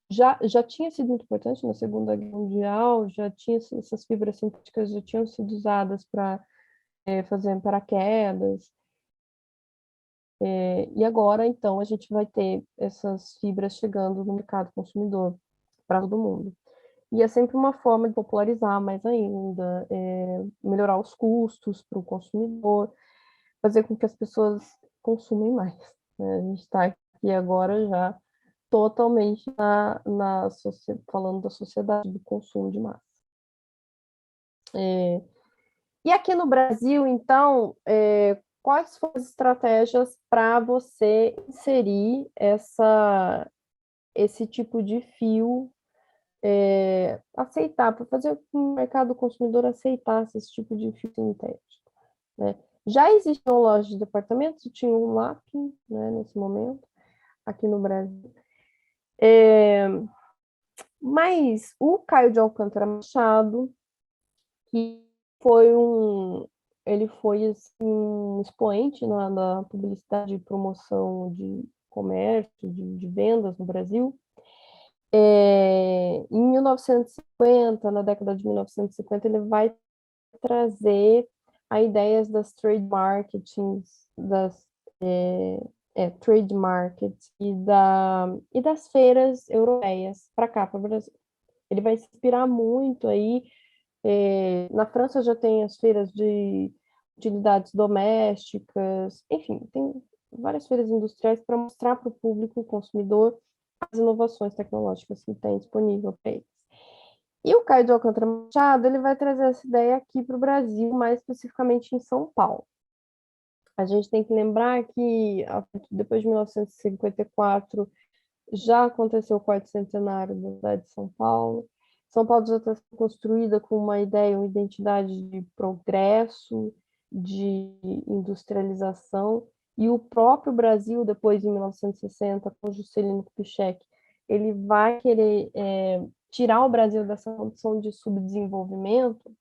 Speaker 3: Já tinha sido muito importante na Segunda Guerra Mundial, essas fibras sintéticas já tinham sido usadas para fazer paraquedas. E agora, então, a gente vai ter essas fibras chegando no mercado consumidor para todo mundo. E é sempre uma forma de popularizar mais ainda, melhorar os custos para o consumidor, fazer com que as pessoas consumem mais, né? A gente está aqui agora já totalmente falando da sociedade do consumo de massa. E aqui no Brasil, então, quais foram as estratégias para você inserir esse tipo de fio, aceitar, para fazer com o mercado consumidor aceitasse esse tipo de fio sintético, né? Já existiam lojas de departamentos, tinha um mapping, né, nesse momento, aqui no Brasil. Mas o Caio de Alcântara Machado, que ele foi assim, um expoente na publicidade e promoção de comércio, de vendas no Brasil. Em 1950, na década de 1950, ele vai trazer a ideias das trade marketings, trade markets e das feiras europeias para cá, para o Brasil. Ele vai se inspirar muito aí. Na França já tem as feiras de utilidades domésticas, enfim, tem várias feiras industriais para mostrar para o público, o consumidor, as inovações tecnológicas que tem disponível para eles. E o Caio de Alcântara Machado, ele vai trazer essa ideia aqui para o Brasil, mais especificamente em São Paulo. A gente tem que lembrar que depois de 1954 já aconteceu o quarto centenário da cidade de São Paulo. São Paulo já está construída com uma ideia, uma identidade de progresso, de industrialização, E o próprio Brasil, depois, em 1960, com Juscelino Kubitschek, ele vai querer tirar o Brasil dessa condição de subdesenvolvimento,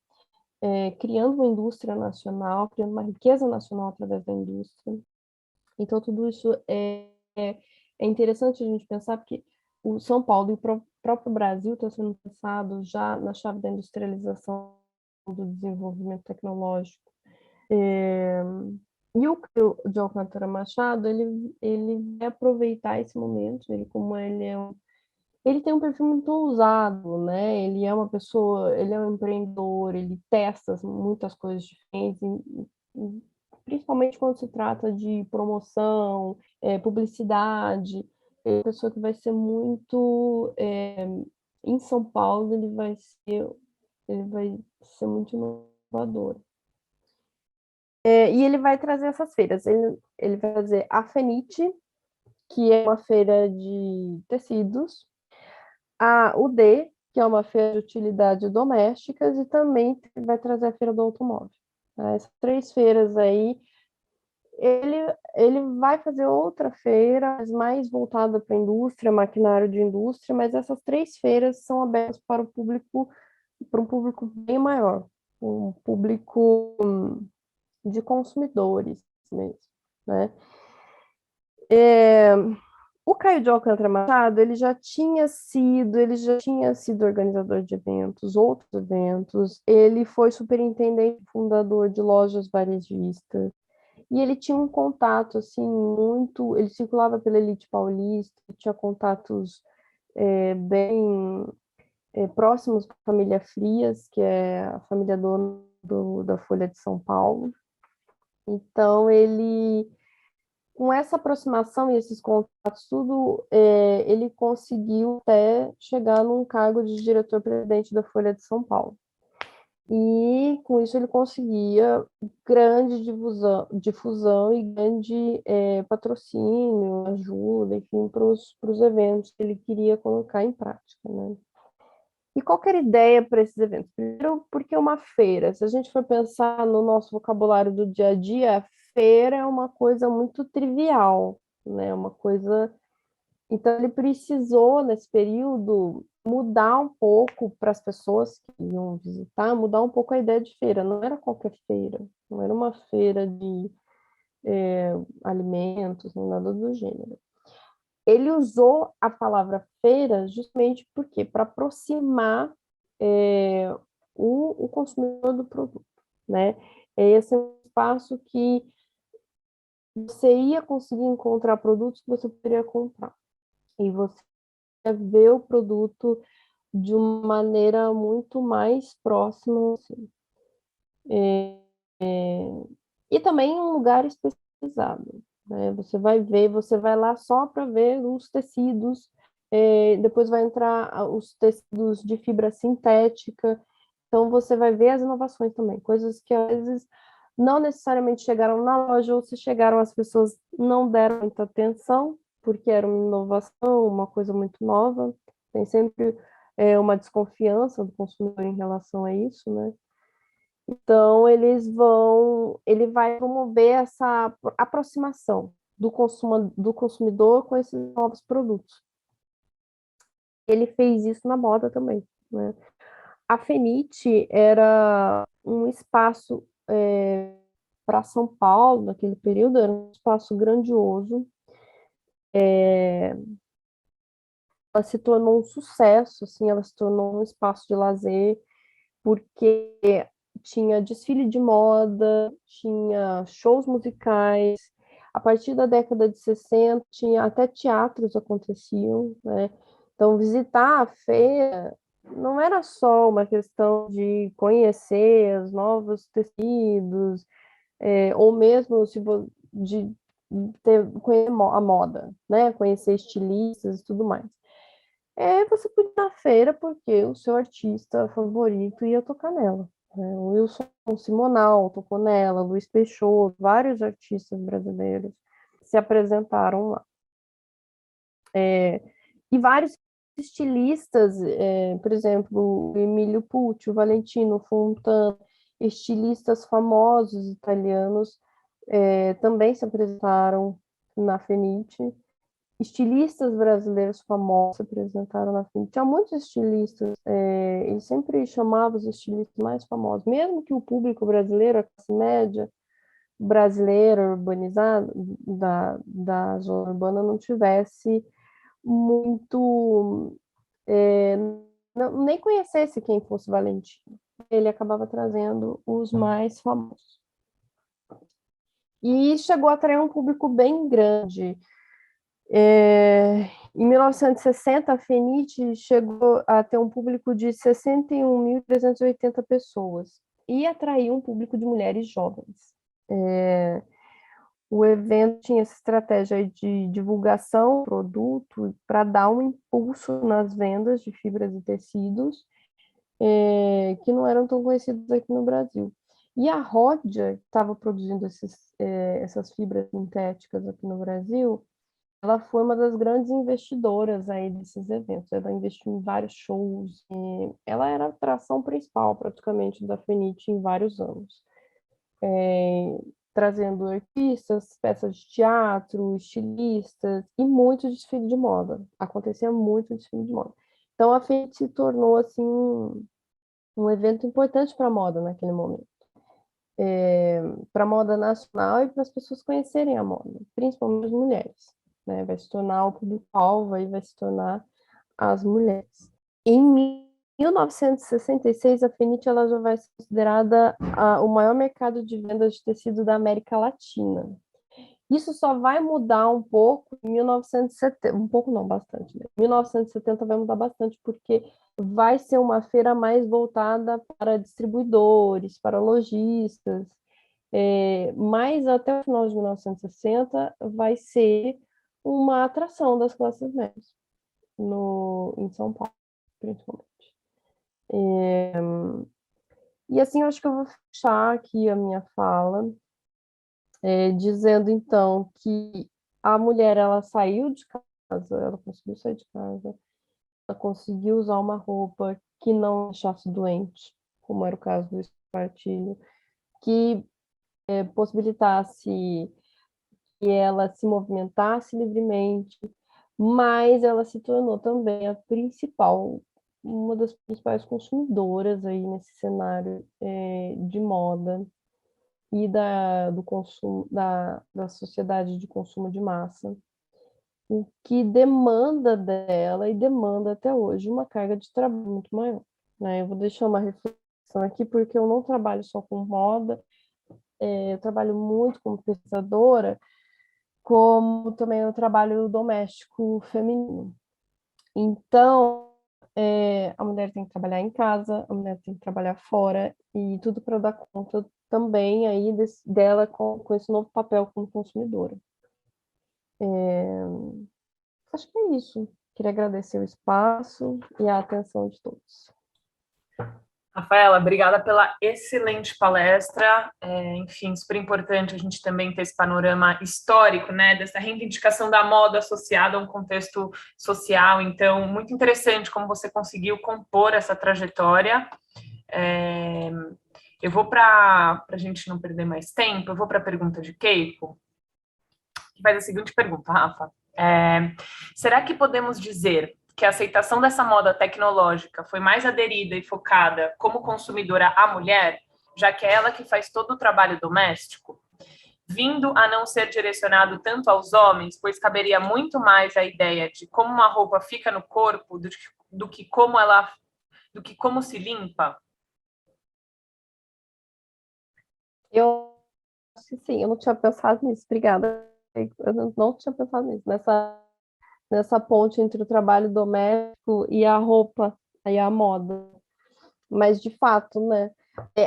Speaker 3: criando uma indústria nacional, criando uma riqueza nacional através da indústria. Então, tudo isso é interessante a gente pensar, porque o São Paulo e o próprio Brasil estão sendo pensado já na chave da industrialização, do desenvolvimento tecnológico. E o de Alcântara Machado, ele vai aproveitar esse momento, ele tem um perfil muito ousado, né? Ele é uma pessoa, ele é um empreendedor, ele testa muitas coisas diferentes, principalmente quando se trata de promoção, publicidade. É uma pessoa que vai ser muito em São Paulo, ele vai ser muito inovador. E ele vai trazer essas feiras. Ele vai trazer a FENIT, que é uma feira de tecidos, a UD, que é uma feira de utilidades domésticas, e também vai trazer a feira do automóvel. Essas 3 feiras aí, ele vai fazer outra feira, mais voltada para a indústria, maquinário de indústria, mas essas 3 feiras são abertas para um público bem maior, um público de consumidores mesmo, né? O Caio de Alcântara Machado, ele já tinha sido organizador de eventos, outros eventos, ele foi superintendente fundador de lojas varejistas, e ele tinha um contato, assim, ele circulava pela elite paulista, tinha contatos bem próximos da família Frias, que é a família dona da Folha de São Paulo. Então, com essa aproximação e esses contatos, tudo, ele conseguiu até chegar num cargo de diretor-presidente da Folha de São Paulo. E, com isso, ele conseguia grande difusão e grande patrocínio, ajuda, enfim, para os eventos que ele queria colocar em prática, né? E qual que era a ideia para esses eventos? Primeiro, porque uma feira, se a gente for pensar no nosso vocabulário do dia a dia, a feira é uma coisa muito trivial, né? Uma coisa. Então, ele precisou, nesse período, mudar um pouco para as pessoas que iam visitar, mudar um pouco a ideia de feira. Não era qualquer feira, não era uma feira de alimentos, nem nada do gênero. Ele usou a palavra feira justamente porque para aproximar o consumidor do produto, né? Esse é um espaço que você ia conseguir encontrar produtos que você poderia comprar e você ia ver o produto de uma maneira muito mais próxima, assim. E também um lugar especializado, né? Você vai lá só para ver os tecidos, depois vai entrar os tecidos de fibra sintética, então você vai ver as inovações também, coisas que às vezes não necessariamente chegaram na loja, ou se chegaram, as pessoas não deram muita atenção, porque era uma inovação, uma coisa muito nova, tem sempre uma desconfiança do consumidor em relação a isso, né? Então, ele vai promover essa aproximação do consumidor com esses novos produtos. Ele fez isso na moda também, né? A FENIT era um espaço para São Paulo, naquele período, era um espaço grandioso. Ela se tornou um sucesso, assim, ela se tornou um espaço de lazer, porque tinha desfile de moda, tinha shows musicais. A partir da década de 60, tinha até teatros aconteciam, né? Então, visitar a feira não era só uma questão de conhecer os novos tecidos, ou mesmo de conhecer a moda, né? Conhecer estilistas e tudo mais. Você podia ir na feira porque o seu artista favorito ia tocar nela, né? O Wilson Simonal tocou nela, Luiz Peixoto, vários artistas brasileiros se apresentaram lá. E vários estilistas, por exemplo, o Emílio Pucci, o Valentino Fontana, estilistas famosos italianos também se apresentaram na FENIT. Estilistas brasileiros famosos se apresentaram na FENIT. Tinha muitos estilistas, eles sempre chamavam os estilistas mais famosos, mesmo que o público brasileiro, a classe média brasileira urbanizada, da zona urbana, não tivesse muito, nem conhecesse quem fosse Valentino. Ele acabava trazendo os mais famosos. E chegou a atrair um público bem grande. Em 1960, a FENIT chegou a ter um público de 61.380 pessoas e atraiu um público de mulheres jovens. O evento tinha essa estratégia de divulgação do produto para dar um impulso nas vendas de fibras e tecidos que não eram tão conhecidos aqui no Brasil. E a Rhodia, que estava produzindo essas fibras sintéticas aqui no Brasil, ela foi uma das grandes investidoras aí desses eventos. Ela investiu em vários shows. Ela era a atração principal, praticamente, da FENIT em vários anos. Trazendo artistas, peças de teatro, estilistas e muito desfile de moda. Acontecia muito desfile de moda. Então, a FENIT se tornou, assim, um evento importante para a moda naquele momento. Para a moda nacional e para as pessoas conhecerem a moda, principalmente as mulheres. Né? Vai se tornar o público-alvo e vai se tornar as mulheres. Em 1966, a FENIT ela já vai ser considerada o maior mercado de vendas de tecido da América Latina. Isso só vai mudar um pouco em 1970, um pouco não, bastante. Né? Em 1970 vai mudar bastante, porque vai ser uma feira mais voltada para distribuidores, para lojistas, mas até o final de 1960 vai ser uma atração das classes médias, em São Paulo, principalmente. E assim, eu acho que eu vou fechar aqui a minha fala, dizendo então que a mulher ela saiu de casa, ela conseguiu sair de casa, ela conseguiu usar uma roupa que não deixasse doente, como era o caso do espartilho, que possibilitasse que ela se movimentasse livremente, mas ela se tornou também uma das principais consumidoras aí nesse cenário de moda e do consumo, da sociedade de consumo de massa, o que demanda dela e demanda até hoje uma carga de trabalho muito maior. Né? Eu vou deixar uma reflexão aqui, porque eu não trabalho só com moda, eu trabalho muito como pesquisadora, como também o trabalho doméstico feminino. Então, a mulher tem que trabalhar em casa, a mulher tem que trabalhar fora, e tudo para dar conta também aí dela com esse novo papel como consumidora. Acho que é isso. Queria agradecer o espaço e a atenção de todos.
Speaker 2: Rafaela, obrigada pela excelente palestra. Enfim, super importante a gente também ter esse panorama histórico, né, dessa reivindicação da moda associada a um contexto social. Então, muito interessante como você conseguiu compor essa trajetória. Eu vou para a gente não perder mais tempo, eu vou para a pergunta de Keiko, que faz a seguinte pergunta, Rafa. Será que podemos dizer que a aceitação dessa moda tecnológica foi mais aderida e focada como consumidora à mulher, já que é ela que faz todo o trabalho doméstico, vindo a não ser direcionado tanto aos homens, pois caberia muito mais a ideia de como uma roupa fica no corpo do que como se limpa?
Speaker 3: Eu acho que sim, eu não tinha pensado nisso, obrigada. Eu não tinha pensado nisso, nessa ponte entre o trabalho doméstico e a roupa, e a moda. Mas, de fato, né,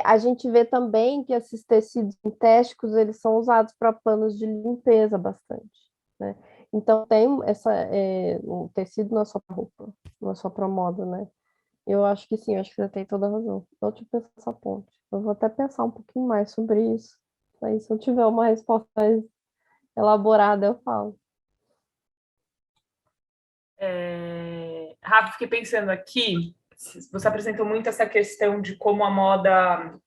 Speaker 3: a gente vê também que esses tecidos sintéticos, eles são usados para panos de limpeza bastante, né? Então, tem o tecido não é só para roupa, não é só para moda, né? Eu acho que sim, eu acho que você tem toda a razão. Não tinha pensado nessa ponte. Eu vou até pensar um pouquinho mais sobre isso. Aí, se eu tiver uma resposta mais elaborada, eu falo.
Speaker 2: Rafa, fiquei pensando aqui, você apresentou muito essa questão de como a moda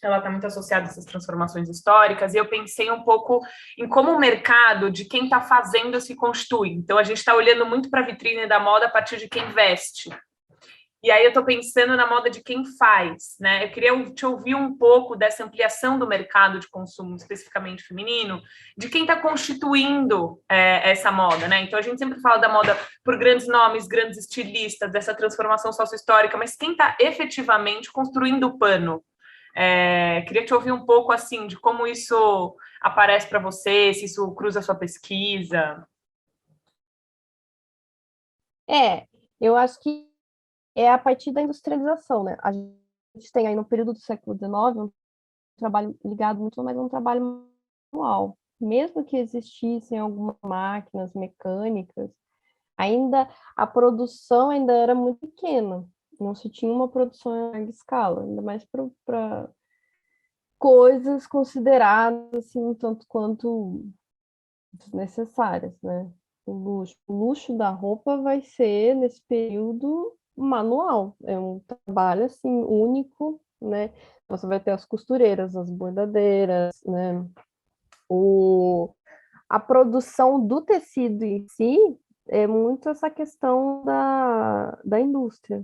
Speaker 2: ela está muito associada a essas transformações históricas, e eu pensei um pouco em como o mercado de quem está fazendo se constitui. Então, a gente está olhando muito para a vitrine da moda a partir de quem veste. E aí eu estou pensando na moda de quem faz, né? Eu queria te ouvir um pouco dessa ampliação do mercado de consumo, especificamente feminino, de quem está constituindo essa moda, né? Então a gente sempre fala da moda por grandes nomes, grandes estilistas, dessa transformação sócio-histórica, mas quem está efetivamente construindo o pano? Queria te ouvir um pouco assim de como isso aparece para você, se isso cruza a sua pesquisa.
Speaker 3: Eu acho que é a partir da industrialização, né? A gente tem aí no período do século XIX um trabalho ligado muito mais a um trabalho manual. Mesmo que existissem algumas máquinas mecânicas, ainda a produção ainda era muito pequena. Não se tinha uma produção em larga escala, ainda mais para coisas consideradas assim, um tanto quanto desnecessárias, né? O luxo da roupa vai ser, nesse período, manual. É um trabalho, assim, único, né? Você vai ter as costureiras, as bordadeiras, né? A produção do tecido em si é muito essa questão da indústria.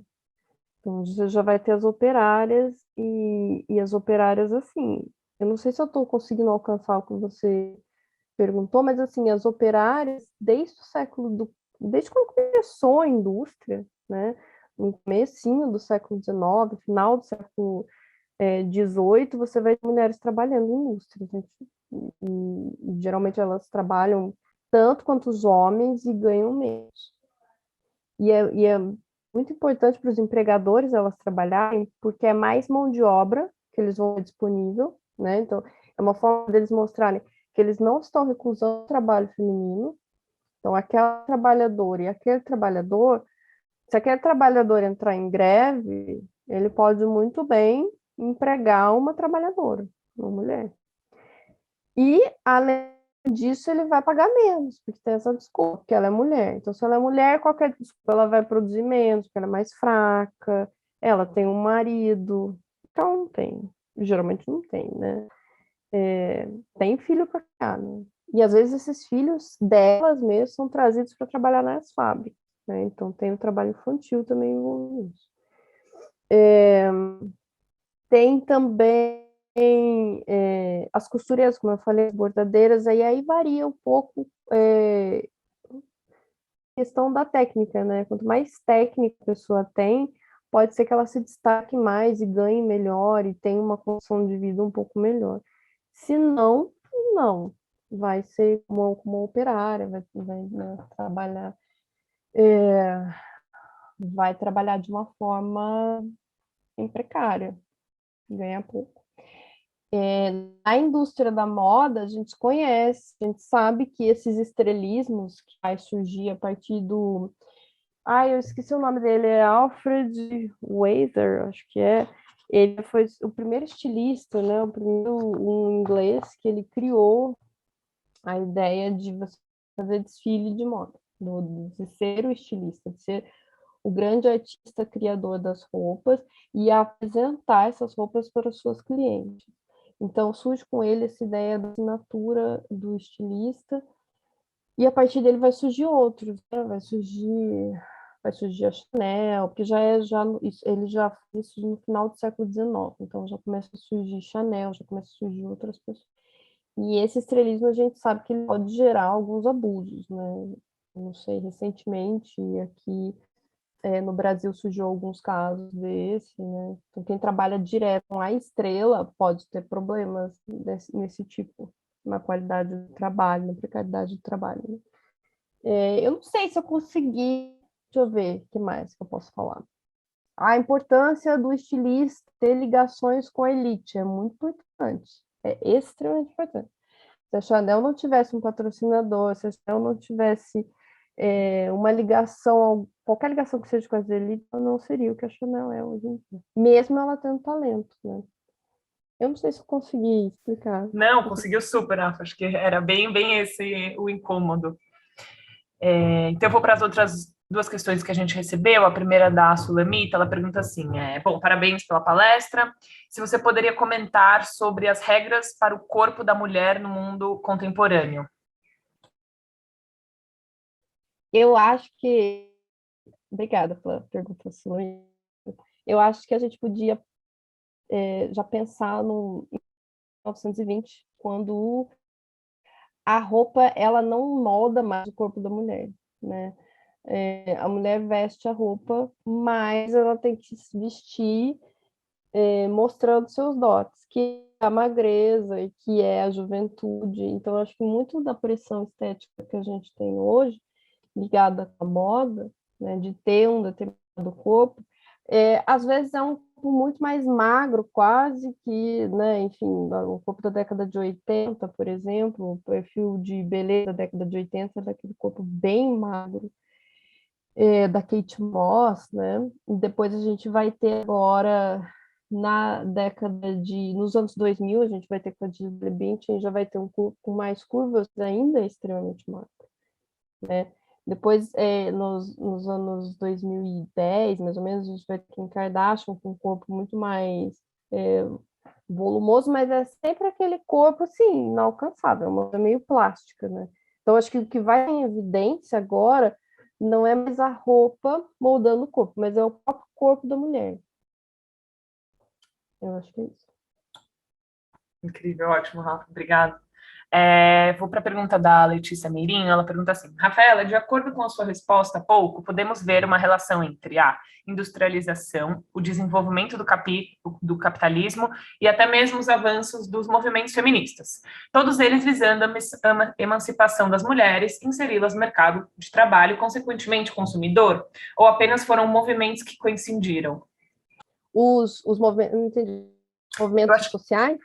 Speaker 3: Então, você já vai ter as operárias e as operárias, assim, eu não sei se eu estou conseguindo alcançar o que você perguntou, mas assim, as operárias, desde quando começou a indústria, né, no comecinho do século XIX, final do século XVIII, você vai ter mulheres trabalhando em indústria, gente, e geralmente elas trabalham tanto quanto os homens e ganham menos. E é muito importante para os empregadores elas trabalharem, porque é mais mão de obra que eles vão ter disponível, né? Então, é uma forma deles mostrarem que eles não estão recusando o trabalho feminino. Então, aquela trabalhadora e aquele trabalhador, se aquele trabalhador entrar em greve, ele pode muito bem empregar uma trabalhadora, uma mulher. E, além disso, ele vai pagar menos, porque tem essa desculpa, porque ela é mulher. Então, se ela é mulher, qualquer desculpa, ela vai produzir menos, porque ela é mais fraca, ela tem um marido. Então, não tem. Geralmente não tem, né? Tem filho para criar, né? E às vezes esses filhos delas mesmas são trazidos para trabalhar nas fábricas, né? Então tem o trabalho infantil também envolvido nisso. Tem também as costureiras, como eu falei, as bordadeiras, aí varia um pouco a questão da técnica, né? Quanto mais técnica a pessoa tem, pode ser que ela se destaque mais e ganhe melhor e tenha uma condição de vida um pouco melhor. Se não, não. Vai ser como operária, né, trabalhar, vai trabalhar de uma forma precária, ganhar pouco. Na indústria da moda, a gente conhece, a gente sabe que esses estrelismos que vai surgir a partir do... eu esqueci o nome dele, é Alfred Weiser, acho que é. Ele foi o primeiro estilista, né, o primeiro um inglês que ele criou a ideia de você fazer desfile de moda, de ser o estilista, de ser o grande artista criador das roupas e apresentar essas roupas para os seus clientes. Então, surge com ele essa ideia da assinatura do estilista, e a partir dele vai surgir outros, né? Vai surgir a Chanel, porque ele já fez isso no final do século XIX, então já começa a surgir Chanel, já começa a surgir outras pessoas. E esse estrelismo a gente sabe que ele pode gerar alguns abusos, né? Não sei, recentemente aqui no Brasil surgiu alguns casos desse, né? Então, quem trabalha direto com a estrela pode ter problemas nesse tipo, na qualidade do trabalho, na precariedade do trabalho, né? Eu não sei se eu consegui. Deixa eu ver o que mais que eu posso falar. A importância do estilista ter ligações com a elite é muito importante. É extremamente importante. Se a Chanel não tivesse um patrocinador, se a Chanel não tivesse uma ligação, qualquer ligação que seja com as elites, não seria o que a Chanel é hoje em dia. Mesmo ela tendo talento, né? Eu não sei se eu consegui explicar.
Speaker 2: Não, conseguiu super, Rafa. Acho que era bem esse o incômodo. Então, eu vou para as outras duas questões que a gente recebeu. A primeira da Sulamita, ela pergunta assim, bom, parabéns pela palestra. Se você poderia comentar sobre as regras para o corpo da mulher no mundo contemporâneo.
Speaker 3: Eu acho que... Obrigada pela pergunta sua. Eu acho que a gente podia já pensar no 1920, quando a roupa ela não molda mais o corpo da mulher, né? A mulher veste a roupa, mas ela tem que se vestir mostrando seus dotes, que é a magreza e que é a juventude. Então, acho que muito da pressão estética que a gente tem hoje, ligada à moda, né, de ter um determinado corpo, às vezes é um corpo muito mais magro, quase que, né, enfim, o corpo da década de 80, por exemplo, o perfil de beleza da década de 80 é daquele corpo bem magro, da Kate Moss, né? E depois a gente vai ter agora, nos anos 2000, a gente vai ter com a Gisele Bündchen, já vai ter um corpo com mais curvas, ainda extremamente magro, né? Depois, nos anos 2010, mais ou menos, a gente vai ter Kim Kardashian com um corpo muito mais volumoso, mas é sempre aquele corpo, assim, inalcançável, uma coisa meio plástica, né? Então, acho que o que vai em evidência agora não é mais a roupa moldando o corpo, mas é o próprio corpo da mulher. Eu acho que é isso.
Speaker 2: Incrível, ótimo, Rafa, obrigada. Vou para a pergunta da Letícia Meirinho. Ela pergunta assim: Rafaela, de acordo com a sua resposta há pouco, podemos ver uma relação entre a industrialização, o desenvolvimento do capitalismo e até mesmo os avanços dos movimentos feministas, todos eles visando a emancipação das mulheres, inseri-las no mercado de trabalho e, consequentemente, consumidor, ou apenas foram movimentos que coincidiram?
Speaker 3: Os movimentos, não entendi, movimentos sociais?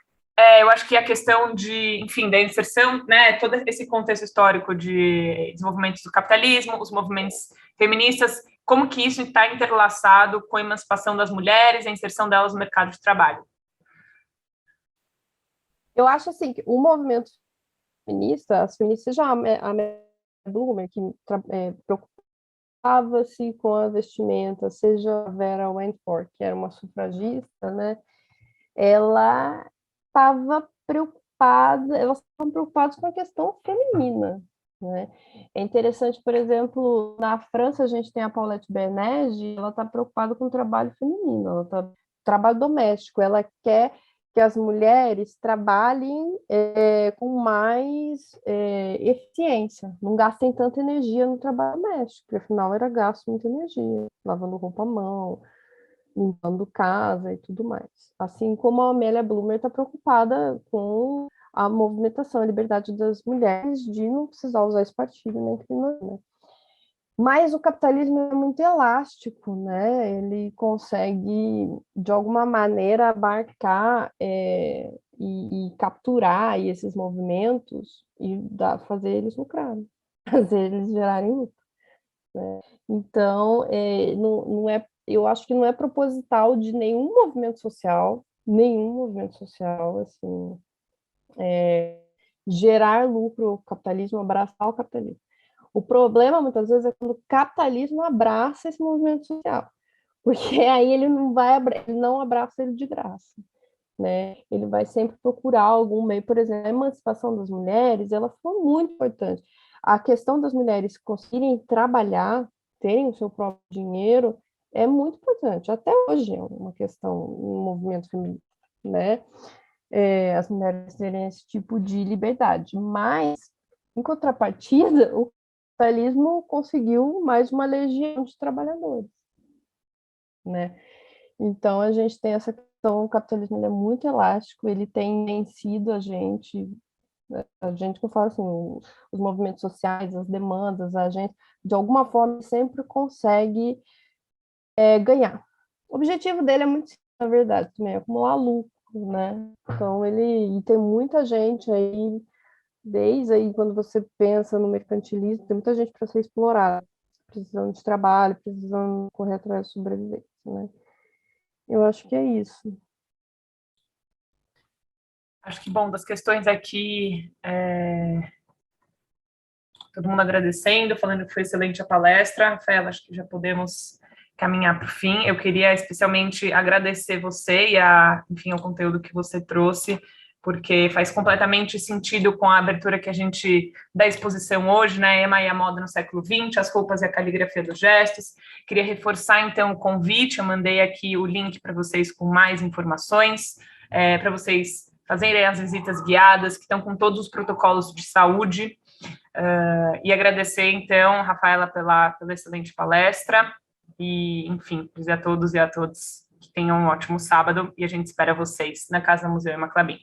Speaker 2: Eu acho que a questão de, enfim, da inserção, né, todo esse contexto histórico de desenvolvimento do capitalismo, os movimentos feministas, como que isso está interlaçado com a emancipação das mulheres, a inserção delas no mercado de trabalho?
Speaker 3: Eu acho assim que o movimento feminista, as feministas, já a Amélia Blumer, que preocupava-se com a vestimenta, seja a Vera Wentworth, que era uma sufragista, né? Ela estava preocupada, elas estavam preocupadas com a questão feminina, né? É interessante, por exemplo, na França a gente tem a Paulette Bernege, ela está preocupada com o trabalho feminino, ela tá trabalho doméstico, ela quer que as mulheres trabalhem com mais eficiência, não gastem tanta energia no trabalho doméstico, porque afinal era gasto muita energia, lavando roupa à mão, limpando casa e tudo mais. Assim como a Amélia Blumer está preocupada com a movimentação, a liberdade das mulheres de não precisar usar espartilho nem crinolina. Mas o capitalismo é muito elástico, né? Ele consegue, de alguma maneira, abarcar e capturar esses movimentos e fazer eles lucrarem, fazer eles gerarem lucro, né? Então, não é, eu acho que não é proposital de nenhum movimento social, assim, gerar lucro, o capitalismo, abraçar o capitalismo. O problema, muitas vezes, é quando o capitalismo abraça esse movimento social, porque aí ele ele não abraça ele de graça, né? Ele vai sempre procurar algum meio, por exemplo, a emancipação das mulheres, ela foi muito importante. A questão das mulheres conseguirem trabalhar, terem o seu próprio dinheiro, é muito importante. Até hoje é uma questão, um movimento feminista, né? As mulheres terem esse tipo de liberdade. Mas, em contrapartida, o capitalismo conseguiu mais uma legião de trabalhadores, né? Então, a gente tem essa questão, o capitalismo ele é muito elástico, ele tem vencido a gente que eu falo assim, os movimentos sociais, as demandas, a gente, de alguma forma, sempre consegue ganhar. O objetivo dele é muito simples, na verdade, também, é acumular lucro, né? Então, e tem muita gente aí, desde aí, quando você pensa no mercantilismo, tem muita gente para ser explorada, precisando de trabalho, precisando correr atrás de sobrevivência, né? Eu acho que é isso.
Speaker 2: Acho que, bom, das questões aqui todo mundo agradecendo, falando que foi excelente a palestra. Rafaela, acho que já podemos caminhar para o fim. Eu queria especialmente agradecer você e enfim, o conteúdo que você trouxe, porque faz completamente sentido com a abertura que a gente da exposição hoje, né, Ema e a moda no século XX, as roupas e a caligrafia dos gestos. Queria reforçar, então, o convite, eu mandei aqui o link para vocês com mais informações, para vocês fazerem as visitas guiadas, que estão com todos os protocolos de saúde, e agradecer, então, Rafaela, pela excelente palestra, e, enfim, dizer a todos e a todas que tenham um ótimo sábado, e a gente espera vocês na Casa Museu Ema Klabin.